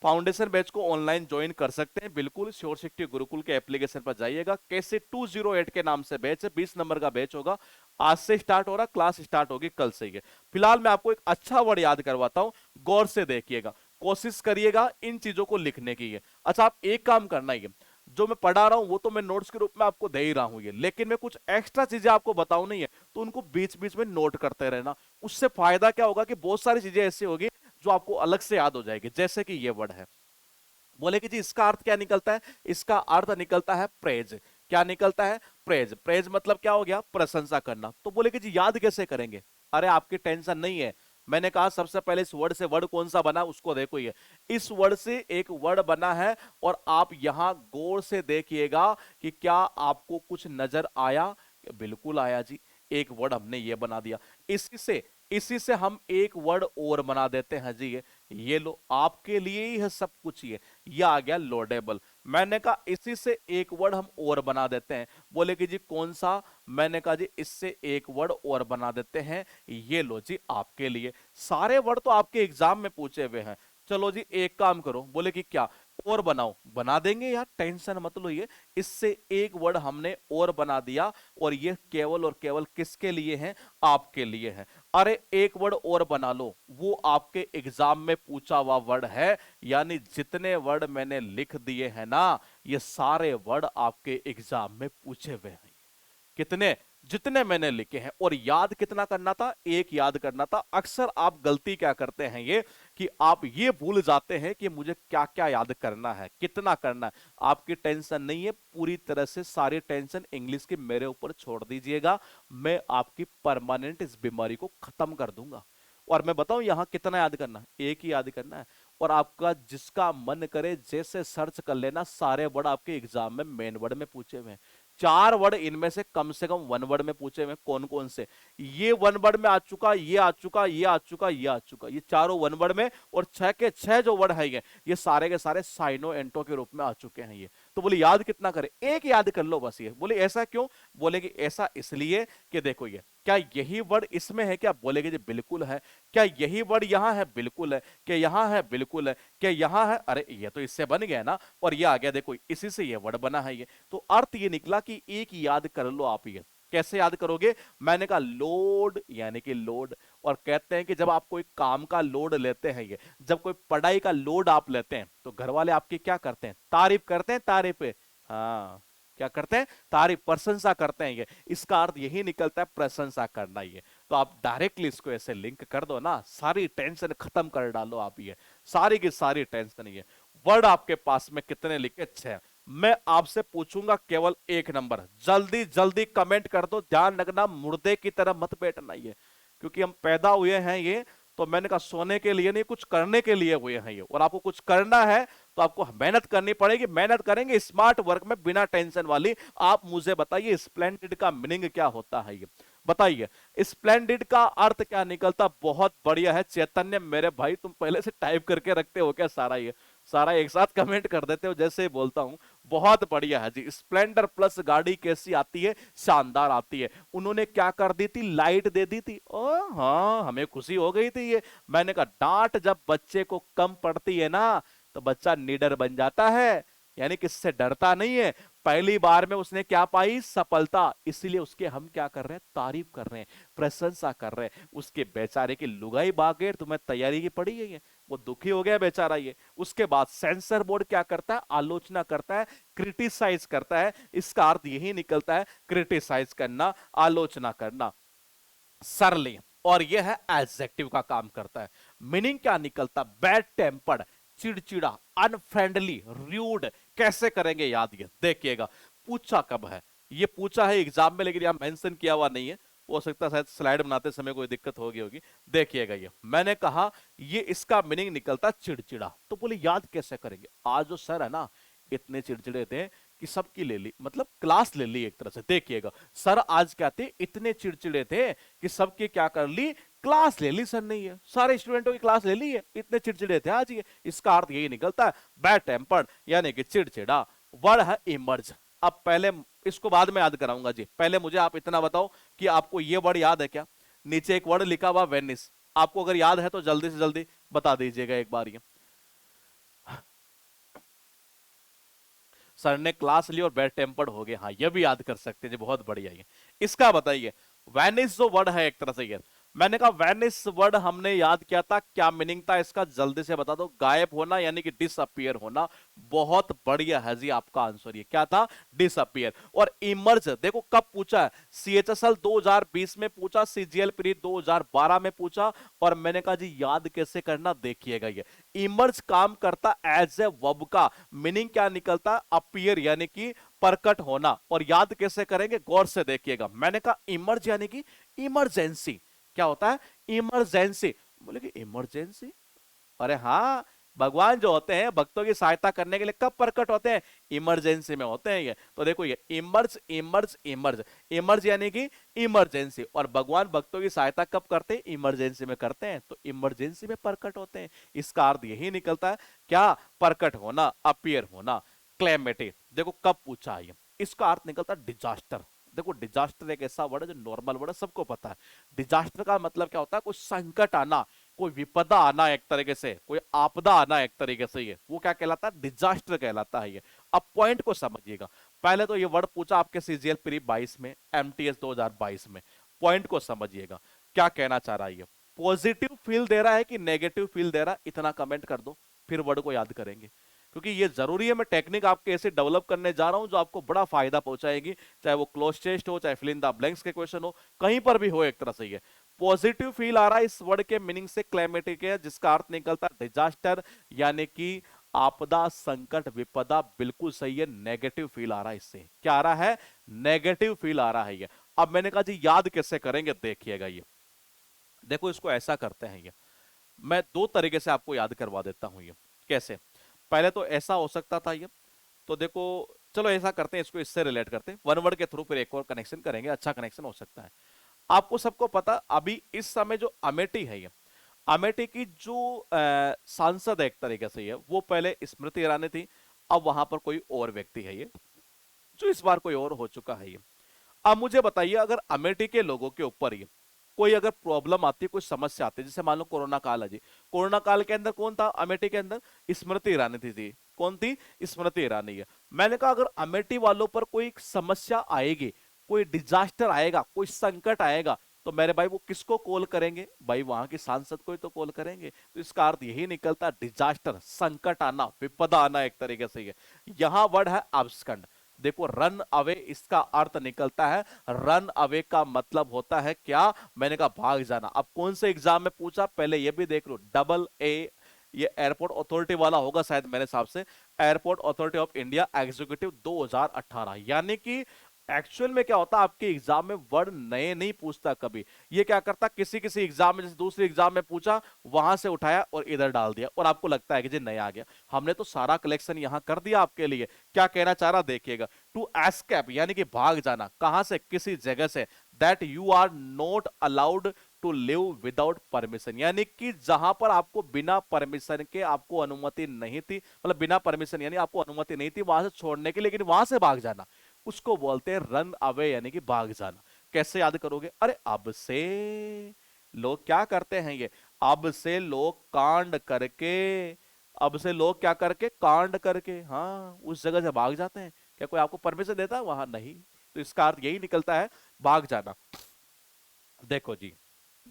फाउंडेशन बैच को ऑनलाइन ज्वाइन कर सकते हैं बिल्कुल। श्योर सिटी गुरुकुल के एप्लीकेशन पर जाइएगा, कैसे 208 के नाम से बैच है, 20 नंबर का बैच होगा। आज से स्टार्ट हो रहा, क्लास स्टार्ट होगी कल से ही। फिलहाल मैं आपको एक अच्छा वर्ड याद करवाता हूं, गौर से देखिएगा, कोशिश करिएगा इन चीजों को लिखने की है। अच्छा आप एक काम करना ही है, जो मैं पढ़ा रहा हूं वो तो मैं नोट्स के रूप में आपको दे ही रहा हूं ये, लेकिन मैं कुछ एक्स्ट्रा चीजें आपको बताऊं नहीं है, तो उनको बीच बीच में नोट करते रहना। उससे फायदा क्या होगा कि बहुत सारी चीजें ऐसी होगी जो आपको अलग से याद हो जाएगी। जैसे कि ये वर्ड है, बोले कि जी इसका अर्थ क्या निकलता है, इसका अर्थ निकलता है प्रेज। क्या निकलता है, प्रेज। प्रेज मतलब क्या हो गया, प्रशंसा करना। तो बोले कि जी याद कैसे करेंगे, अरे आपकी टेंशन नहीं है। मैंने कहा सबसे पहले इस वर्ड से वर्ड कौन सा बना उसको देखो। ये इस वर्ड से एक वर्ड बना है, और आप यहां गौर से देखिएगा कि क्या आपको कुछ नजर आया। बिल्कुल आया जी, एक वर्ड हमने ये बना दिया। इसी से हम एक वर्ड और बना देते हैं जी। ये लो आपके लिए ही है सब कुछ। ये आ गया लोडेबल। मैंने कहा इसी से एक वर्ड हम और बना देते हैं। बोले कि जी कौन सा, मैंने कहा जी इससे एक वर्ड और बना देते हैं। ये लो जी आपके लिए। सारे वर्ड तो आपके एग्जाम में पूछे हुए हैं। चलो जी एक काम करो, बोले कि क्या, और बनाओ। बना देंगे यार, टेंशन मत लो। ये इससे एक वर्ड हमने और बना दिया, और ये केवल और केवल किसके लिए है, आपके लिए है। अरे एक वर्ड और बना लो, वो आपके एग्जाम में पूछा हुआ वर्ड है। यानी जितने वर्ड मैंने लिख दिए हैं ना, ये सारे वर्ड आपके एग्जाम में पूछे हुए हैं। कितने, जितने मैंने लिखे हैं। और याद कितना करना था, एक याद करना था। अक्सर आप गलती क्या करते हैं ये, कि आप ये भूल जाते हैं कि मुझे क्या क्या याद करना है, कितना करना है। आपकी टेंशन नहीं है, पूरी तरह से सारी टेंशन इंग्लिश की मेरे ऊपर छोड़ दीजिएगा। मैं आपकी परमानेंट इस बीमारी को खत्म कर दूंगा। और मैं बताऊं यहां कितना याद करना है, एक ही याद करना है। और आपका जिसका मन करे जैसे सर्च कर लेना, सारे वर्ड आपके एग्जाम में मेन वर्ड में पूछे हुए हैं। 4 वर्ड इनमें से कम 1 वर्ड में पूछे हुए। कौन कौन से, ये 1 वर्ड में आ चुका, ये आ चुका, ये आ चुका, ये आ चुका, ये चारों 1 वर्ड में। और 6 के 6 जो वर्ड है ये सारे के सारे साइनो एंटो के रूप में आ चुके हैं। ये तो बोले याद कितना करे, एक याद कर लो बस। ये बोले ऐसा क्यों, बोले कि ऐसा इसलिए कि देखो ये क्या यही वर्ड इसमें है क्या, बोलेगे जी बिल्कुल है। क्या यही वर्ड यहां है, बिल्कुल है। क्या यहां है, बिल्कुल है। क्या यहां है, अरे ये तो इससे बन गया ना, और ये आ गया देखो, इसी से ये वर्ड बना है। ये तो अर्थ ये निकला कि एक याद कर लो आप। ये कैसे याद करोगे? मैंने कहा लोड यानी कि लोड। और कहते हैं कि जब आप कोई काम का लोड लेते हैं, ये जब कोई पढ़ाई का लोड आप लेते हैं, तो घर वाले आपकी क्या करते हैं? तारीफ करते हैं, तारीफ। हाँ, क्या करते हैं? तारीफ, प्रशंसा करते हैं। ये इसका अर्थ यही निकलता है, प्रशंसा करना। ये तो आप डायरेक्टली इसको ऐसे लिंक कर दो ना, सारी टेंशन खत्म कर डालो आप। ये सारी की सारी टेंशन, ये वर्ड आपके पास में कितने लिखे? 6। मैं आपसे पूछूंगा केवल एक नंबर, जल्दी जल्दी कमेंट कर दो। ध्यान रखना, मुर्दे की तरह मत बैठना। ये क्योंकि हम पैदा हुए हैं, ये तो मैंने कहा सोने के लिए नहीं, कुछ करने के लिए हुए हैं ये। और आपको कुछ करना है तो आपको मेहनत करनी पड़ेगी। मेहनत करेंगे स्मार्ट वर्क में, बिना टेंशन वाली। आप मुझे बताइए स्प्लेंडेड का मीनिंग क्या होता है? ये बताइए, स्प्लेंडेड का अर्थ क्या निकलता? बहुत बढ़िया है चैतन्य मेरे भाई, तुम पहले से टाइप करके रखते हो क्या सारा? ये सारा एक साथ कमेंट कर देते हो जैसे ही बोलता हूं। बहुत बढ़िया है जी। स्प्लेंडर प्लस गाड़ी कैसी आती है? शानदार आती है। उन्होंने क्या कर दी थी? लाइट दे दी थी। ओ हाँ, हमें खुशी हो गई थी ये। मैंने कहा डांट जब बच्चे को कम पड़ती है ना, तो बच्चा निडर बन जाता है, यानी किससे डरता नहीं है। पहली बार में उसने क्या पाई? सफलता। इसीलिए उसके हम क्या कर रहे हैं? तारीफ कर रहे हैं, प्रशंसा कर रहे हैं। उसके बेचारे की लुगाई बागेर तुम्हें तैयारी की पड़ी है, वो दुखी हो गया बेचारा ये। उसके बाद सेंसर बोर्ड क्या करता है? आलोचना करता है, क्रिटिसाइज करता है। इसका अर्थ यही निकलता है, क्रिटिसाइज करना, आलोचना करना। सरली, और यह है एडजेक्टिव का काम करता है। मीनिंग क्या निकलता? बैड टेम्पर्ड, चिड़चिड़ा, अनफ्रेंडली, र्यूड। कैसे करेंगे याद? ये देखिएगा, पूछा कब है? ये पूछा है एग्जाम में, लेकिन यहां मेंशन किया हुआ नहीं है। हो सकता है शायद स्लाइड बनाते समय कोई दिक्कत होगी होगी। देखिएगा, ये मैंने कहा ये इसका मीनिंग निकलता चिड़चिड़ा। तो बोले याद कैसे करेंगे? आज जो सर है ना, इतने चिड़चिड़े थे कि सबकी ले ली, मतलब क्लास ले ली एक तरह से। देखिएगा, सर आज क्या थे? इतने चिड़चिड़े थे कि सबके क्या कर ली? क्लास ले ली सर ने। ये सारे स्टूडेंटों की क्लास ले ली है, इतने चिड़चिड़े थे आज ये। इसका अर्थ यही निकलता है, बैड टेम्पर्ड यानी कि चिड़चिड़ा। वर्ड है इमर्ज। अब पहले इसको बाद में याद कराऊंगा जी, पहले मुझे आप इतना बताओ कि आपको ये वर्ड याद है क्या? नीचे एक वर्ड लिखा हुआ वेनिस, आपको अगर याद है तो जल्दी से जल्दी बता दीजिएगा एक बार। ये सर ने क्लास ली और बैड टेम्पर्ड हो गए, हाँ ये भी याद कर सकते हैं जी, बहुत बढ़िया। ये इसका बताइए, वैनिस जो वर्ड है एक तरह से, ये मैंने कहा वैनिस वर्ड हमने याद किया था, क्या मीनिंग था इसका? जल्दी से बता दो। गायब होना यानी कि डिसअपियर होना। बहुत बढ़िया है जी आपका आंसर। ये क्या था? डिसअपियर। और इमर्ज देखो कब पूछा है? सीएचएसएल 2020 में पूछा, सीजीएल प्री 2012 में पूछा। और मैंने कहा जी याद कैसे करना? देखिएगा, ये इमर्ज काम करता एज ए वर्ब का। मीनिंग क्या निकलता? अपीयर यानी कि प्रकट होना। और याद कैसे करेंगे? गौर से देखिएगा। मैंने कहा इमर्ज यानी कि इमरजेंसी। क्या होता है? इमरजेंसी। बोले कि इमरजेंसी? अरे हाँ, भगवान जो होते हैं भक्तों की सहायता करने के लिए कब प्रकट होते हैं? इमरजेंसी में होते हैं ये। तो देखो ये इमर्ज इमर्ज इमर्ज, इमर्ज यानी कि इमरजेंसी। और भगवान भक्तों की सहायता कब करते हैं? इमरजेंसी में करते हैं, तो इमरजेंसी में प्रकट होते हैं। इसका अर्थ यही निकलता है, क्या? प्रकट होना, अपीयर होना। क्लेमिटी देखो कब पूछा है? इसका अर्थ निकलता है डिजास्टर। देखो डिजास्टर एक ऐसा वर्ड है जो नॉर्मल वर्ड है, सबको पता है। डिजास्टर का मतलब क्या होता है? कोई संकट आना, कोई विपदा आना, एक तरीके से कोई आपदा आना एक तरीके से, ये वो क्या कहलाता है? डिजास्टर कहलाता है ये। अब पॉइंट को समझिएगा। पहले तो ये वर्ड पूछा आपके सीजीएल प्री 22 में, एमटीएस 2022 में। पॉइंट को समझिएगा, क्या कहना चाह रहा है ये? पॉजिटिव फील दे रहा है कि नेगेटिव फील दे रहा है? इतना कमेंट कर दो, फिर वर्ड को याद करेंगे। क्योंकि ये जरूरी है, मैं टेक्निक आपके ऐसे डेवलप करने जा रहा हूं जो आपको बड़ा फायदा पहुंचाएगी। चाहे वो क्लोज टेस्ट हो, चाहे फिल इन द ब्लैंक्स के क्वेश्चन हो, कहीं पर भी हो एक तरह से। ये पॉजिटिव फील आ रहा है, इस वर्ड के मीनिंग से क्लैमेटिक है, जिसका अर्थ निकलता है डिजास्टर यानी कि आपदा, संकट, विपदा। बिल्कुल सही है। नेगेटिव फील आ रहा है, इससे क्या आ रहा है? नेगेटिव फील आ रहा है ये। अब मैंने कहा जी याद कैसे करेंगे? देखिएगा, ये देखो इसको ऐसा करते हैं, ये मैं दो तरीके से आपको याद करवा देता हूं। ये कैसे? पहले तो ऐसा हो सकता था ये, तो देखो चलो ऐसा करते हैं, इसको इससे रिलेट करते हैं, वन वर्ड के थ्रू फिर एक और कनेक्शन करेंगे, अच्छा कनेक्शन हो सकता है। आपको सबको पता, अभी इस समय जो अमेठी है, ये अमेठी की जो सांसद है एक तरीके से, ये वो पहले स्मृति ईरानी थी, अब वहां पर कोई और व्यक्ति है ये, जो इस बार कोई और हो चुका है ये। अब मुझे बताइए, अगर अमेठी के लोगों के ऊपर ये कोई अगर प्रॉब्लम आती है, कोई समस्या आती है, जैसे मान लो कोरोना काल है जी, कोरोना काल के अंदर कौन था अमेठी के अंदर? स्मृति ईरानी थी। कौन थी? स्मृति ईरानी है। मैंने कहा अगर अमेठी वालों पर कोई समस्या आएगी, कोई डिजास्टर आएगा, कोई संकट आएगा, तो मेरे भाई वो किसको कॉल करेंगे? भाई वहां के सांसद को ही तो कॉल करेंगे। तो इसका अर्थ यही निकलता है, डिजास्टर, संकट आना, विपदा आना एक तरीके से। ये यहां वर्ड है अब्सकंड। देखो रन अवे, इसका अर्थ निकलता है, रन अवे का मतलब होता है क्या? मैंने कहा भाग जाना। अब कौन से एग्जाम में पूछा, पहले ये भी देख लो, डबल ए, ये एयरपोर्ट अथॉरिटी वाला होगा शायद मेरे हिसाब से, airport authority of India executive 2018। यानी कि एक्चुअल में क्या होता है, आपके एग्जाम में वर्ड नए नहीं पूछता कभी। ये क्या करता, किसी किसी एग्जाम में, जैसे दूसरे एग्जाम में पूछा, वहां से उठाया और इधर डाल दिया, और आपको लगता है कि जी नया आ गया। हमने तो सारा कलेक्शन यहां कर दिया आपके लिए। क्या कहना चाह रहा देखिएगा, टू एस्केप यानी कि भाग जाना, कहां से? किसी जगह से। That you are not allowed to live without permission, यानी कि जहां पर आपको बिना परमिशन के, आपको अनुमति नहीं थी, मतलब बिना परमिशन यानी आपको अनुमति नहीं थी वहां से छोड़ने की, लेकिन वहां से भाग जाना, उसको बोलते हैं रन अवे यानी कि भाग जाना। कैसे याद करोगे? अरे अब से लोग क्या करते हैं, ये अब से लोग कांड करके, अब से लोग क्या करके, कांड करके, हाँ उस जगह से भाग जाते हैं। क्या कोई आपको परमिशन देता है वहां? नहीं। तो इसका अर्थ यही निकलता है, भाग जाना। देखो जी,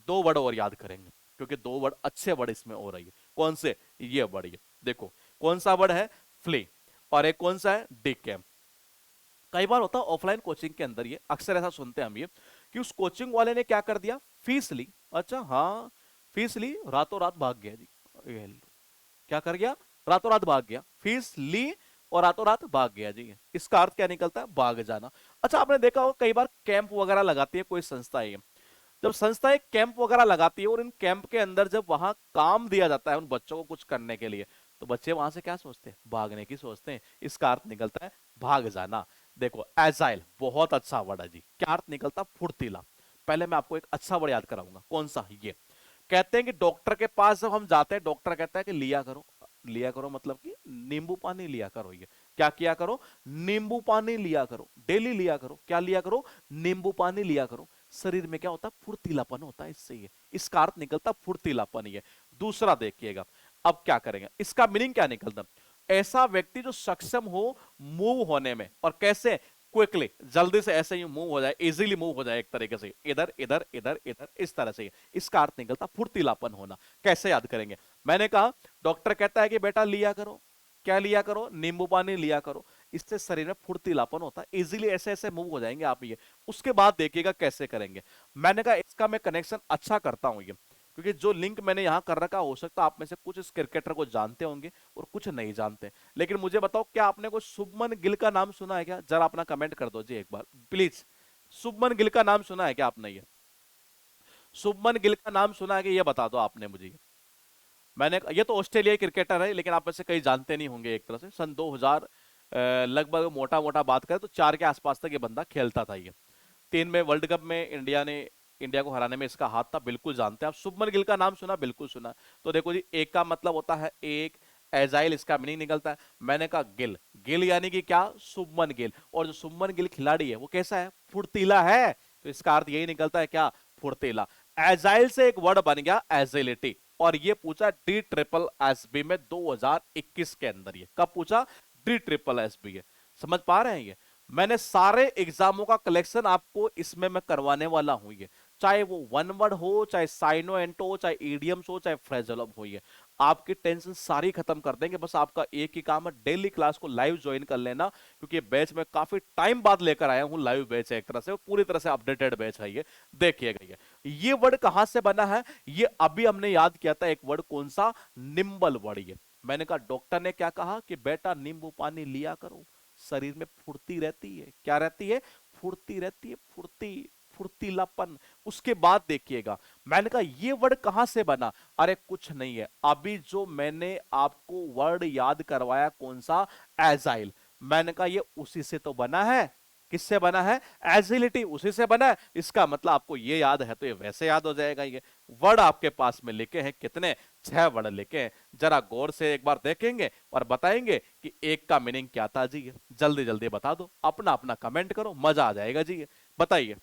दो वर्ड और याद करेंगे, क्योंकि दो वर्ड अच्छे वर्ड इसमें हो रही है। कौन से? ये वर्ड, ये देखो कौन सा वर्ड है, फ्ले, और एक कौन सा है, डिकैम। कई बार होता है ऑफलाइन कोचिंग के अंदर, ये अक्सर ऐसा सुनते हैं हम, ये कि उस कोचिंग वाले ने क्या कर दिया, फीस ली, अच्छा हाँ फीस ली, रातों रात भाग गया जी। ये लो, क्या कर गया, रातों रात भाग गया, फीस ली और रातों रात भाग गया जी। इसका अर्थ क्या निकलता है, भाग जाना। अच्छा आपने देखा होगा कई बार कैंप वगैरह लगाती है कोई संस्था, ये जब संस्था एक कैंप वगैरह लगाती है और इन कैंप के अंदर जब वहां काम दिया जाता है उन बच्चों को कुछ करने के लिए, तो बच्चे वहां से क्या सोचते हैं, भागने की सोचते हैं। इसका अर्थ निकलता है भाग जाना। देखो एजाइल बहुत अच्छा वर्ड है जी, क्या अर्थ निकलता, फुर्तीला। पहले मैं आपको एक अच्छा वर्ड याद कराऊंगा, कौन सा, ये कहते हैं कि डॉक्टर के पास जब हम जाते हैं, डॉक्टर कहता है कि लिया करो, लिया करो मतलब कि नींबू पानी लिया करो। ये क्या किया करो, नींबू पानी लिया करो, डेली लिया करो। क्या लिया करो, नींबू पानी लिया करो। शरीर में क्या होता है, फुर्तीलापन होता है इससे। ये इसका अर्थ निकलता फुर्तीलापन। ये दूसरा देखिएगा, अब क्या करेंगे, इसका मीनिंग क्या निकलता, ऐसा व्यक्ति जो सक्षम हो मूव होने में, और कैसे, क्विकली, जल्दी से, ऐसे ही मूव हो जाए, इजीली मूव हो जाए एक तरीके से, इधर इधर इधर इधर, इस तरह से। इसका अर्थ निकलता फुर्तीलापन होना। कैसे याद करेंगे, मैंने कहा डॉक्टर कहता है कि बेटा लिया करो, क्या लिया करो, नींबू पानी लिया करो। इससे शरीर में फुर्तीलापन होता है, इजीली ऐसे ऐसे मूव हो जाएंगे आप। ये उसके बाद देखिएगा कैसे करेंगे। मैंने कहा इसका मैं कनेक्शन अच्छा करता हूं ये, क्योंकि जो लिंक मैंने यहां कर रखा, हो सकता है आप में से कुछ इस क्रिकेटर को जानते होंगे और कुछ नहीं जानते। लेकिन मुझे बताओ, क्या आपने कोई शुभमन गिल का नाम सुना है क्या? जरा अपना कमेंट कर दो जी एक बार प्लीज। शुभमन गिल का नाम सुना है क्या आपने? ये शुभमन गिल का नाम सुना है कि, ये बता दो आपने मुझे। मैंने, ये तो ऑस्ट्रेलियाई क्रिकेटर है, लेकिन आप में से कई जानते नहीं होंगे। एक तरह से सन 2000 लगभग मोटा मोटा बात करें तो 4 के आसपास तक ये बंदा खेलता था। ये 3 में वर्ल्ड कप में इंडिया को हराने में इसका हाथ था, बिल्कुल जानते हैं आप। शुभमन गिल का नाम सुना, बिल्कुल सुना। तो देखो जी, एक का मतलब होता है एक, एजाइल इसका मीनिंग निकलता है। मैंने कहा गिल, गिल यानी कि क्या, शुभमन गिल। और जो शुभमन गिल खिलाड़ी है वो कैसा है, फुर्तीला है। तो इसका अर्थ यही निकलता है क्या, फुर्तीला। एजाइल से एक वर्ड बन गया एजिलिटी, और ये पूछा डी ट्रिपल एस बी में 2021 के अंदर। ये कब पूछा, डी ट्रिपल एस बी है। समझ पा रहे हैं? ये मैंने सारे एग्जामों का कलेक्शन आपको इसमें मैं करवाने वाला हूं। ये चाहे वो वन वर्ड हो, चाहे साइनो एंटो हो, चाहे ईडियम्स हो, चाहे फ्रेजल हो, ये आपकी टेंशन सारी खत्म कर देंगे। बस आपका एक ही काम है, डेली क्लास को लाइव ज्वाइन कर लेना, क्योंकि बैच में काफी टाइम बाद लेकर आया हूं। लाइव बैच है एक तरह से, पूरी तरह से अपडेटेड बैच है ये। देखिएगा ये वर्ड कहां से बना है, ये अभी हमने याद किया था एक वर्ड, कौन सा, निम्बल वर्ड। ये मैंने कहा डॉक्टर ने क्या कहा कि बेटा नींबू पानी लिया करो, शरीर में फुर्ती रहती है। क्या रहती है, फुर्ती रहती है, फुर्ती, फुर्तीलापन। उसके बाद देखिएगा, मैंने कहा ये वर्ड कहां से बना, अरे कुछ नहीं है, अभी जो मैंने आपको वर्ड याद करवाया, कौन सा, एजाइल। मैंने कहा ये उसी से तो बना है। किससे बना है, एजिलिटी, उसी से बना है। इसका मतलब आपको ये याद है तो ये वैसे याद हो जाएगा। ये वर्ड आपके पास में लिखे हैं कितने, 6 वर्ड लिखे हैं। जरा गौर से एक बार देखेंगे और बताएंगे कि एक का मीनिंग क्या था जी। जल्दी जल्दी बता दो, अपना अपना कमेंट करो, मजा आ जाएगा जी। बताइए,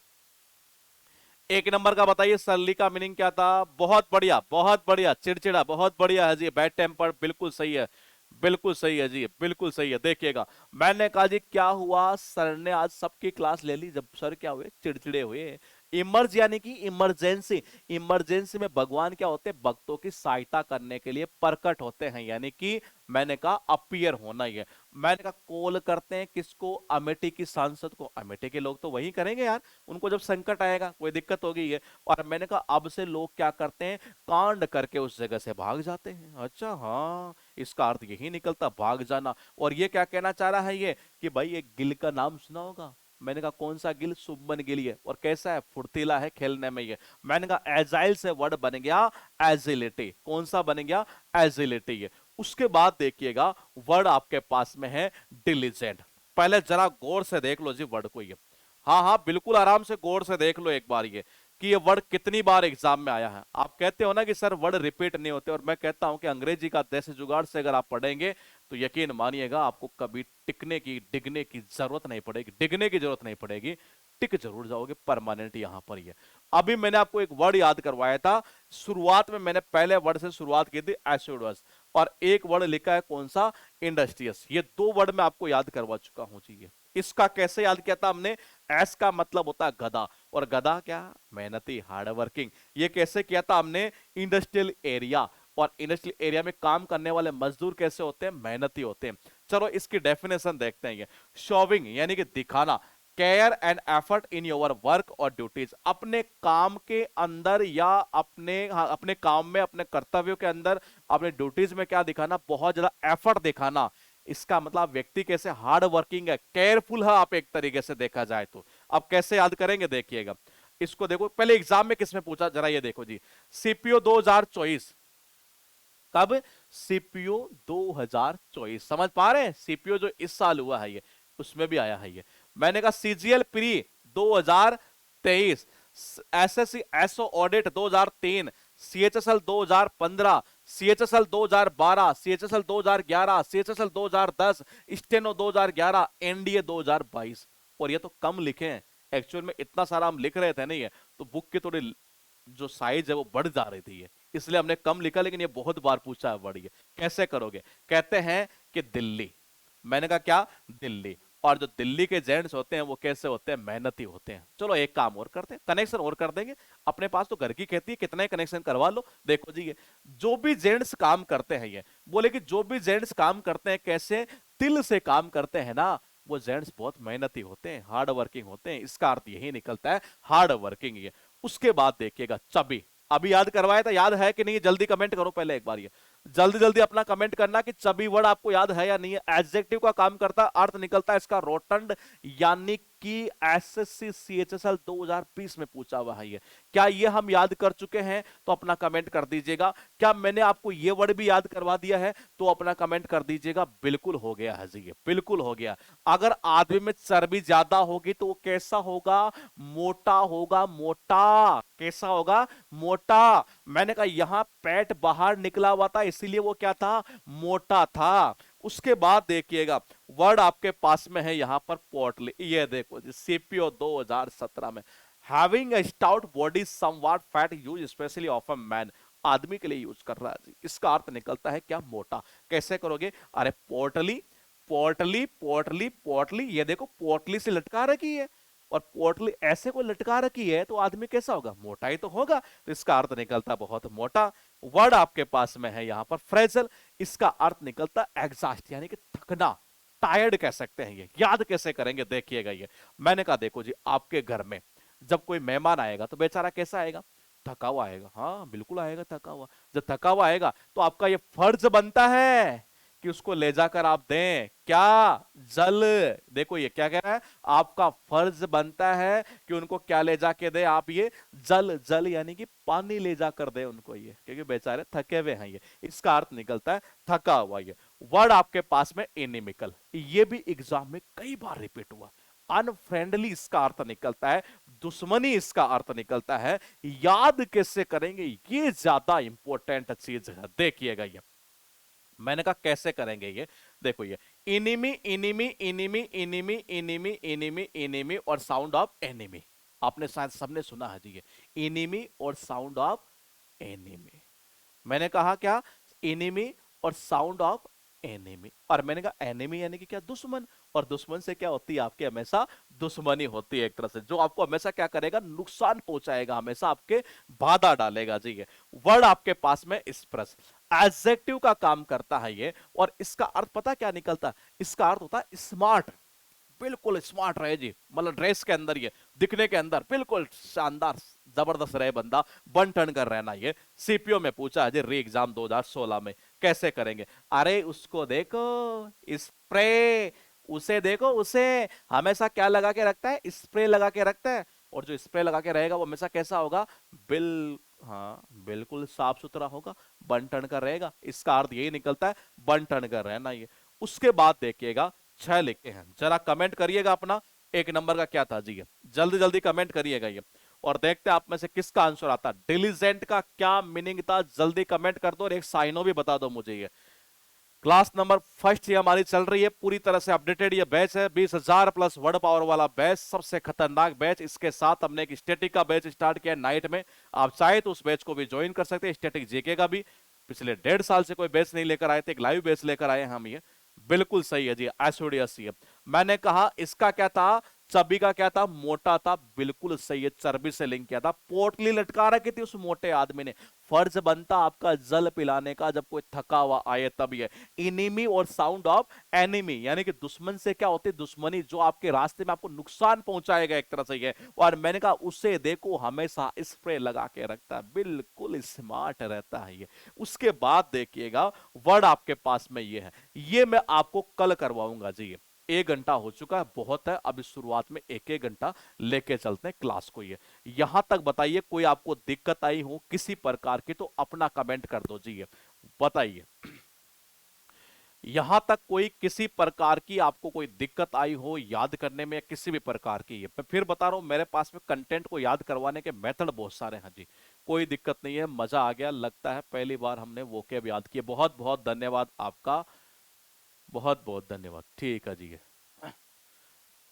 एक नंबर का बताइए, सरली का मीनिंग क्या था? बहुत बढ़िया, बहुत बढ़िया। चिड़चिड़ा, बहुत बढ़िया है जी। बैड टेम्पर, बिल्कुल सही है। बिल्कुल सही है जी, बिल्कुल सही है। देखिएगा, मैंने कहा जी क्या हुआ, सर ने आज सबकी क्लास ले ली। जब सर क्या हुए, चिड़चिड़े हुए। इमर्ज यानी कि इमरजेंसी। इमरजेंसी में भगवान क्या होते हैं, भक्तों की सहायता करने के लिए प्रकट होते हैं, यानी कि मैंने कहा अपीयर होना ही है। मैंने कहा कॉल करते हैं किसको, अमेठी की सांसद को। अमेठी के लोग तो वही करेंगे यार, उनको जब संकट आएगा, कोई दिक्कत हो गई है। और मैंने कहा अब से लोग क्या करते हैं, कांड करके उस जगह से भाग जाते हैं। अच्छा हाँ, इसका अर्थ यही निकलता, भाग जाना। और ये क्या कहना चाह रहा है ये, कि भाई एक गिल का नाम सुना होगा। मैंने कहा कौन सा गिल, सुमन गिल है। और कैसा है, फुर्तीला है खेलने में ये। मैंने कहा एजाइल से वर्ड बन गया एजिलिटी। कौन सा बन गया, एजिलिटी है। उसके बाद देखिएगा, वर्ड आपके पास में है डिलीजेंट। पहले जरा गौर से देख लो जी वर्ड को ये। हाँ हाँ बिल्कुल आराम से गौर से देख लो एक बार ये, कि ये वर्ड कितनी बार एग्जाम में आया है। आप कहते हो ना कि सर वर्ड रिपीट नहीं होते, और मैं कहता हूं कि अंग्रेजी का देसी जुगाड़ से अगर आप पढ़ेंगे तो यकीन मानिएगा आपको कभी टिकने की, डिगने की जरूरत नहीं पड़ेगी, डिगने की जरूरत नहीं पड़ेगी। टिक जरूर जाओगे परमानेंट, यहां पर ही है। अभी मैंने आपको एक वर्ड याद करवाया था, शुरुआत में मैंने पहले वर्ड से शुरुआत की थी, एसिडस। और एक वर्ड लिखा है कौन सा, इंडस्ट्रियस। ये दो वर्ड मैं आपको याद करवा चुका हूं जी। इसका कैसे याद किया था हमने, एस का मतलब होता है गधा, और गधा क्या, मेहनती, हार्ड वर्किंग। ये कैसे किया था हमने, इंडस्ट्रियल एरिया। और इंडस्ट्रियल एरिया में काम करने वाले मजदूर कैसे होते हैं, मेहनती होते हैं। चलो इसकी डेफिनेशन देखते हैं। ये शोविंग यानी कि दिखाना, care and effort in your work और ड्यूटीज। अपने काम के अंदर या अपने काम में, अपने कर्तव्यों के अंदर, अपने ड्यूटीज में क्या दिखाना, बहुत ज्यादा एफर्ट दिखाना। इसका मतलब व्यक्ति कैसे हार्ड वर्किंग है, केयरफुल है, आप एक तरीके से देखा जाए तो। अब कैसे याद करेंगे देखिएगा, इसको देखो पहले एग्जाम में किसमें पूछा, जरा ये देखो जी। सीपीओ 2024 कब, सीपीओ 2024, समझ पा रहे हैं, सीपीओ जो इस साल हुआ है ये, उसमें भी आया है ये। मैंने कहा CGL pre 2023, SSC SO audit 2003, CHSL 2015, CHSL 2012, CHSL 2011, CHSL 2010, steno 2011, NDA 2022। और ये तो कम लिखे हैं, एक्चुअल में इतना सारा हम लिख रहे थे नहीं है, तो बुक की थोड़ी जो साइज है वो बढ़ जा रही थी, इसलिए हमने कम लिखा। लेकिन ये बहुत बार पूछा है बढ़िए, कैसे करोगे, कहते हैं कि दिल्ली। मैंने कहा क्या, दिल्ली। और जो दिल्ली के जेंट्स होते हैं वो कैसे होते हैं, मेहनती होते हैं। चलो एक काम और करते हैं, कनेक्शन और कर देंगे। अपने पास तो घर की खेती है, कितने कनेक्शन करवा लो। देखो जी, ये जो भी जेंट्स काम करते हैं, ये बोले कि जो भी जेंट्स काम करते हैं कैसे, दिल से काम करते हैं ना, वो जेंट्स बहुत मेहनती होते हैं, हार्ड वर्किंग होते हैं। इसका अर्थ यही निकलता है, हार्ड वर्किंग। ये उसके बाद देखिएगा चबी। अभी याद करवाया था, याद है कि नहीं, जल्दी कमेंट करो पहले एक बार ये, जल्दी जल्दी अपना कमेंट करना कि चबी वर्ड आपको याद है या नहीं है। एडजेक्टिव का काम करता है, अर्थ निकलता है इसका रोटंड, यानी कि एसएससी सीएचएसएल 2020 में पूछा हुआ है ये। क्या ये हम याद कर चुके हैं, तो अपना कमेंट कर दीजिएगा। क्या मैंने आपको ये वर्ड भी याद करवा दिया है, तो अपना कमेंट कर दीजिएगा। बिल्कुल हो गया है जी, ये बिल्कुल हो गया। अगर आदमी में चर्बी ज्यादा होगी तो वो कैसा होगा, मोटा होगा, मोटा। कैसा होगा, मोटा। मैंने कहा यहां पेट बाहर निकला हुआ था, इसीलिए वो क्या था, मोटा था। उसके बाद देखिएगा, वर्ड आपके पास में है यहां पर पोर्टली। ये देखो जी, सीपीओ 2017 में, having a stout body somewhat fat use specially of a man. आदमी के लिए यूज कर रहा है जी। इसका अर्थ निकलता है क्या, मोटा। कैसे करोगे, अरे पोर्टली, पोर्टली, पोर्टली, पोर्टली। ये देखो पोर्टली से लटका रखी है, और पोर्टली ऐसे को लटका रखी है, तो आदमी कैसा होगा, मोटा ही तो होगा। तो इसका अर्थ निकलता बहुत मोटा। वर्ड आपके पास में है यहां पर फ्रेजल। इसका अर्थ निकलता एग्जॉस्ट, यानी कि थकना, टायर्ड कह सकते हैं। ये याद कैसे करेंगे देखिएगा ये। मैंने कहा देखो जी, आपके घर में जब कोई मेहमान आएगा तो बेचारा कैसा आएगा, थका हुआ आएगा। हाँ बिल्कुल आएगा थका हुआ। जब थका हुआ आएगा तो आपका ये फर्ज बनता है कि उसको ले जाकर आप दें क्या, जल। देखो ये क्या कह रहा है, आपका फर्ज बनता है कि उनको क्या ले जाके दे आप, ये जल। जल यानी कि पानी ले जाकर दे उनको, ये क्योंकि बेचारे थके हुए हैं। ये इसका अर्थ निकलता है थका हुआ। ये वर्ड आपके पास में एनिमिकल, ये भी एग्जाम में कई बार रिपीट हुआ। अनफ्रेंडली इसका अर्थ निकलता है दुश्मनी, इसका अर्थ निकलता है। याद कैसे करेंगे, ये ज्यादा इंपॉर्टेंट चीज है। देखिएगा ये, मैंने कहा कैसे करेंगे ये, देखो ये enemy, enemy, enemy, enemy, enemy, enemy, enemy और साउंड ऑफ एनिमी। आपने शायद सबने सुना है जी ये, इनिमी और साउंड ऑफ एनिमी। मैंने कहा क्या, इनिमी और साउंड ऑफ एनिमी। और मैंने कहा एनिमी यानी कि क्या, दुश्मन। और दुश्मन से क्या होती है आपकी हमेशा दुश्मनी होती है एक तरह से, जो आपको हमेशा क्या करेगा, नुकसान पहुंचाएगा, हमेशा आपके बाधा डालेगा जी। ये वर्ड आपके पास में एक्सप्रेस एडजेक्टिव का काम करता है ये, और इसका अर्थ पता क्या निकलता है, इसका अर्थ होता है स्मार्ट। बिल्कुल स्मार्ट रहे जी, मतलब ड्रेस के अंदर, ये दिखने के अंदर बिल्कुल शानदार जबरदस्त रहे बंदा, बन ठन कर रहना। ये सीपीओ में पूछा है जी री एग्जाम 2016 में, कैसे करेंगे। अरे उसको देखो, स्प्रे, उसे देखो, उसे हमेशा क्या लगा के रखता है, स्प्रे लगा के रखता है। और जो स्प्रे लगा के रहेगा वो हमेशा कैसा होगा, बिल हाँ बिल्कुल साफ सुथरा होगा, बन ठन कर रहेगा। इसका अर्थ यही निकलता है, बन ठन कर रहना ये। उसके बाद देखिएगा 6 लिखे हैं, जरा कमेंट करिएगा अपना, एक नंबर का क्या था जी ये, जल्दी जल्दी कमेंट करिएगा ये, और देखते हैं आप में से किसका आंसर आता है। डिलीजेंट का क्या मीनिंग था, जल्दी कमेंट कर दो, और एक साइनो भी बता दो मुझे ये। क्लास नंबर फर्स्ट ये हमारी चल रही है, पूरी तरह से अपडेटेड ये बैच है, 20,000 प्लस वर्ड पावर वाला बैच, सबसे खतरनाक बैच। इसके साथ हमने एक स्टैटिक का बैच स्टार्ट किया नाइट में, आप चाहे तो उस बैच को भी ज्वाइन कर सकते हैं, स्टैटिक जीके का भी। पिछले 1.5 साल से कोई बैच नहीं लेकर आए थे, एक लाइव बैच लेकर आए हम ये। बिल्कुल सही है जी, एसोडियस है। मैंने कहा इसका क्या था, चबी का क्या था, मोटा था, बिल्कुल सही है, चर्बी से लिंक किया था। पोटली लटका रखी थी उस मोटे आदमी ने, फर्ज बनता आपका जल पिलाने का जब कोई थका हुआ आए तब। ये इनिमी और साउंड ऑफ एनिमी, यानी कि दुश्मन से क्या होती है, दुश्मनी जो आपके रास्ते में आपको नुकसान पहुंचाएगा एक तरह से ये। और मैंने कहा उसे देखो, हमेशा स्प्रे लगा के रखता है, बिल्कुल स्मार्ट रहता है ये। उसके बाद देखिएगा वर्ड आपके पास में ये है, ये मैं आपको कल करवाऊंगा जी। 1 घंटा हो चुका है, बहुत है, अभी शुरुआत में 1-1 घंटा लेके चलते हैं क्लास को ये। यहां तक बताइए कोई आपको दिक्कत आई हो किसी प्रकार की तो अपना कमेंट कर दो जी, ये बताइए। यहां तक कोई किसी प्रकार की आपको कोई दिक्कत आई हो याद करने में, या किसी भी प्रकार की, मैं फिर बता रहा हूं मेरे पास में कंटेंट को याद करवाने के मेथड बहुत सारे हैं जी। कोई दिक्कत नहीं है, मजा आ गया लगता है, पहली बार हमने वोकैब याद किए, बहुत बहुत धन्यवाद आपका, बहुत बहुत धन्यवाद। ठीक है जी,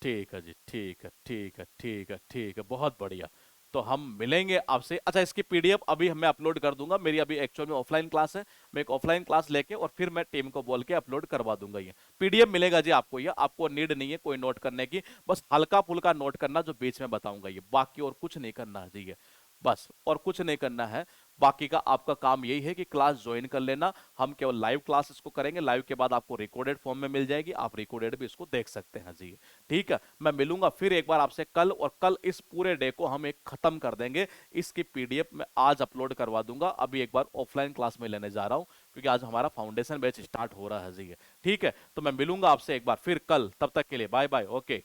ठीक है जी, ठीक है, ठीक है, ठीक है, ठीक है, बहुत बढ़िया। तो हम मिलेंगे आपसे। अच्छा, इसकी पीडीएफ अभी मैं अपलोड कर दूंगा, मेरी अभी एक्चुअल में ऑफलाइन क्लास है, मैं एक ऑफलाइन क्लास लेके और फिर मैं टीम को बोल के अपलोड करवा दूंगा। ये पीडीएफ मिलेगा जी आपको, ये आपको नीड नहीं है कोई नोट करने की, बस हल्का फुल्का नोट करना जो बीच में बताऊंगा ये, बाकी और कुछ नहीं करना है जी ये, बस और कुछ नहीं करना है। बाकी का आपका काम यही है कि क्लास ज्वाइन कर लेना, हम केवल लाइव क्लास इसको करेंगे, लाइव के बाद आपको रिकॉर्डेड फॉर्म में मिल जाएगी, आप रिकॉर्डेड भी इसको देख सकते हैं जी। ठीक है, मैं मिलूंगा फिर एक बार आपसे कल, और कल इस पूरे डे को हम एक खत्म कर देंगे। इसकी पीडीएफ मैं आज अपलोड करवा दूंगा, अभी एक बार ऑफलाइन क्लास में लेने जा रहा हूं, क्योंकि आज हमारा फाउंडेशन बैच स्टार्ट हो रहा है जी। ठीक है, तो मैं मिलूंगा आपसे एक बार फिर कल, तब तक के लिए बाय बाय, ओके।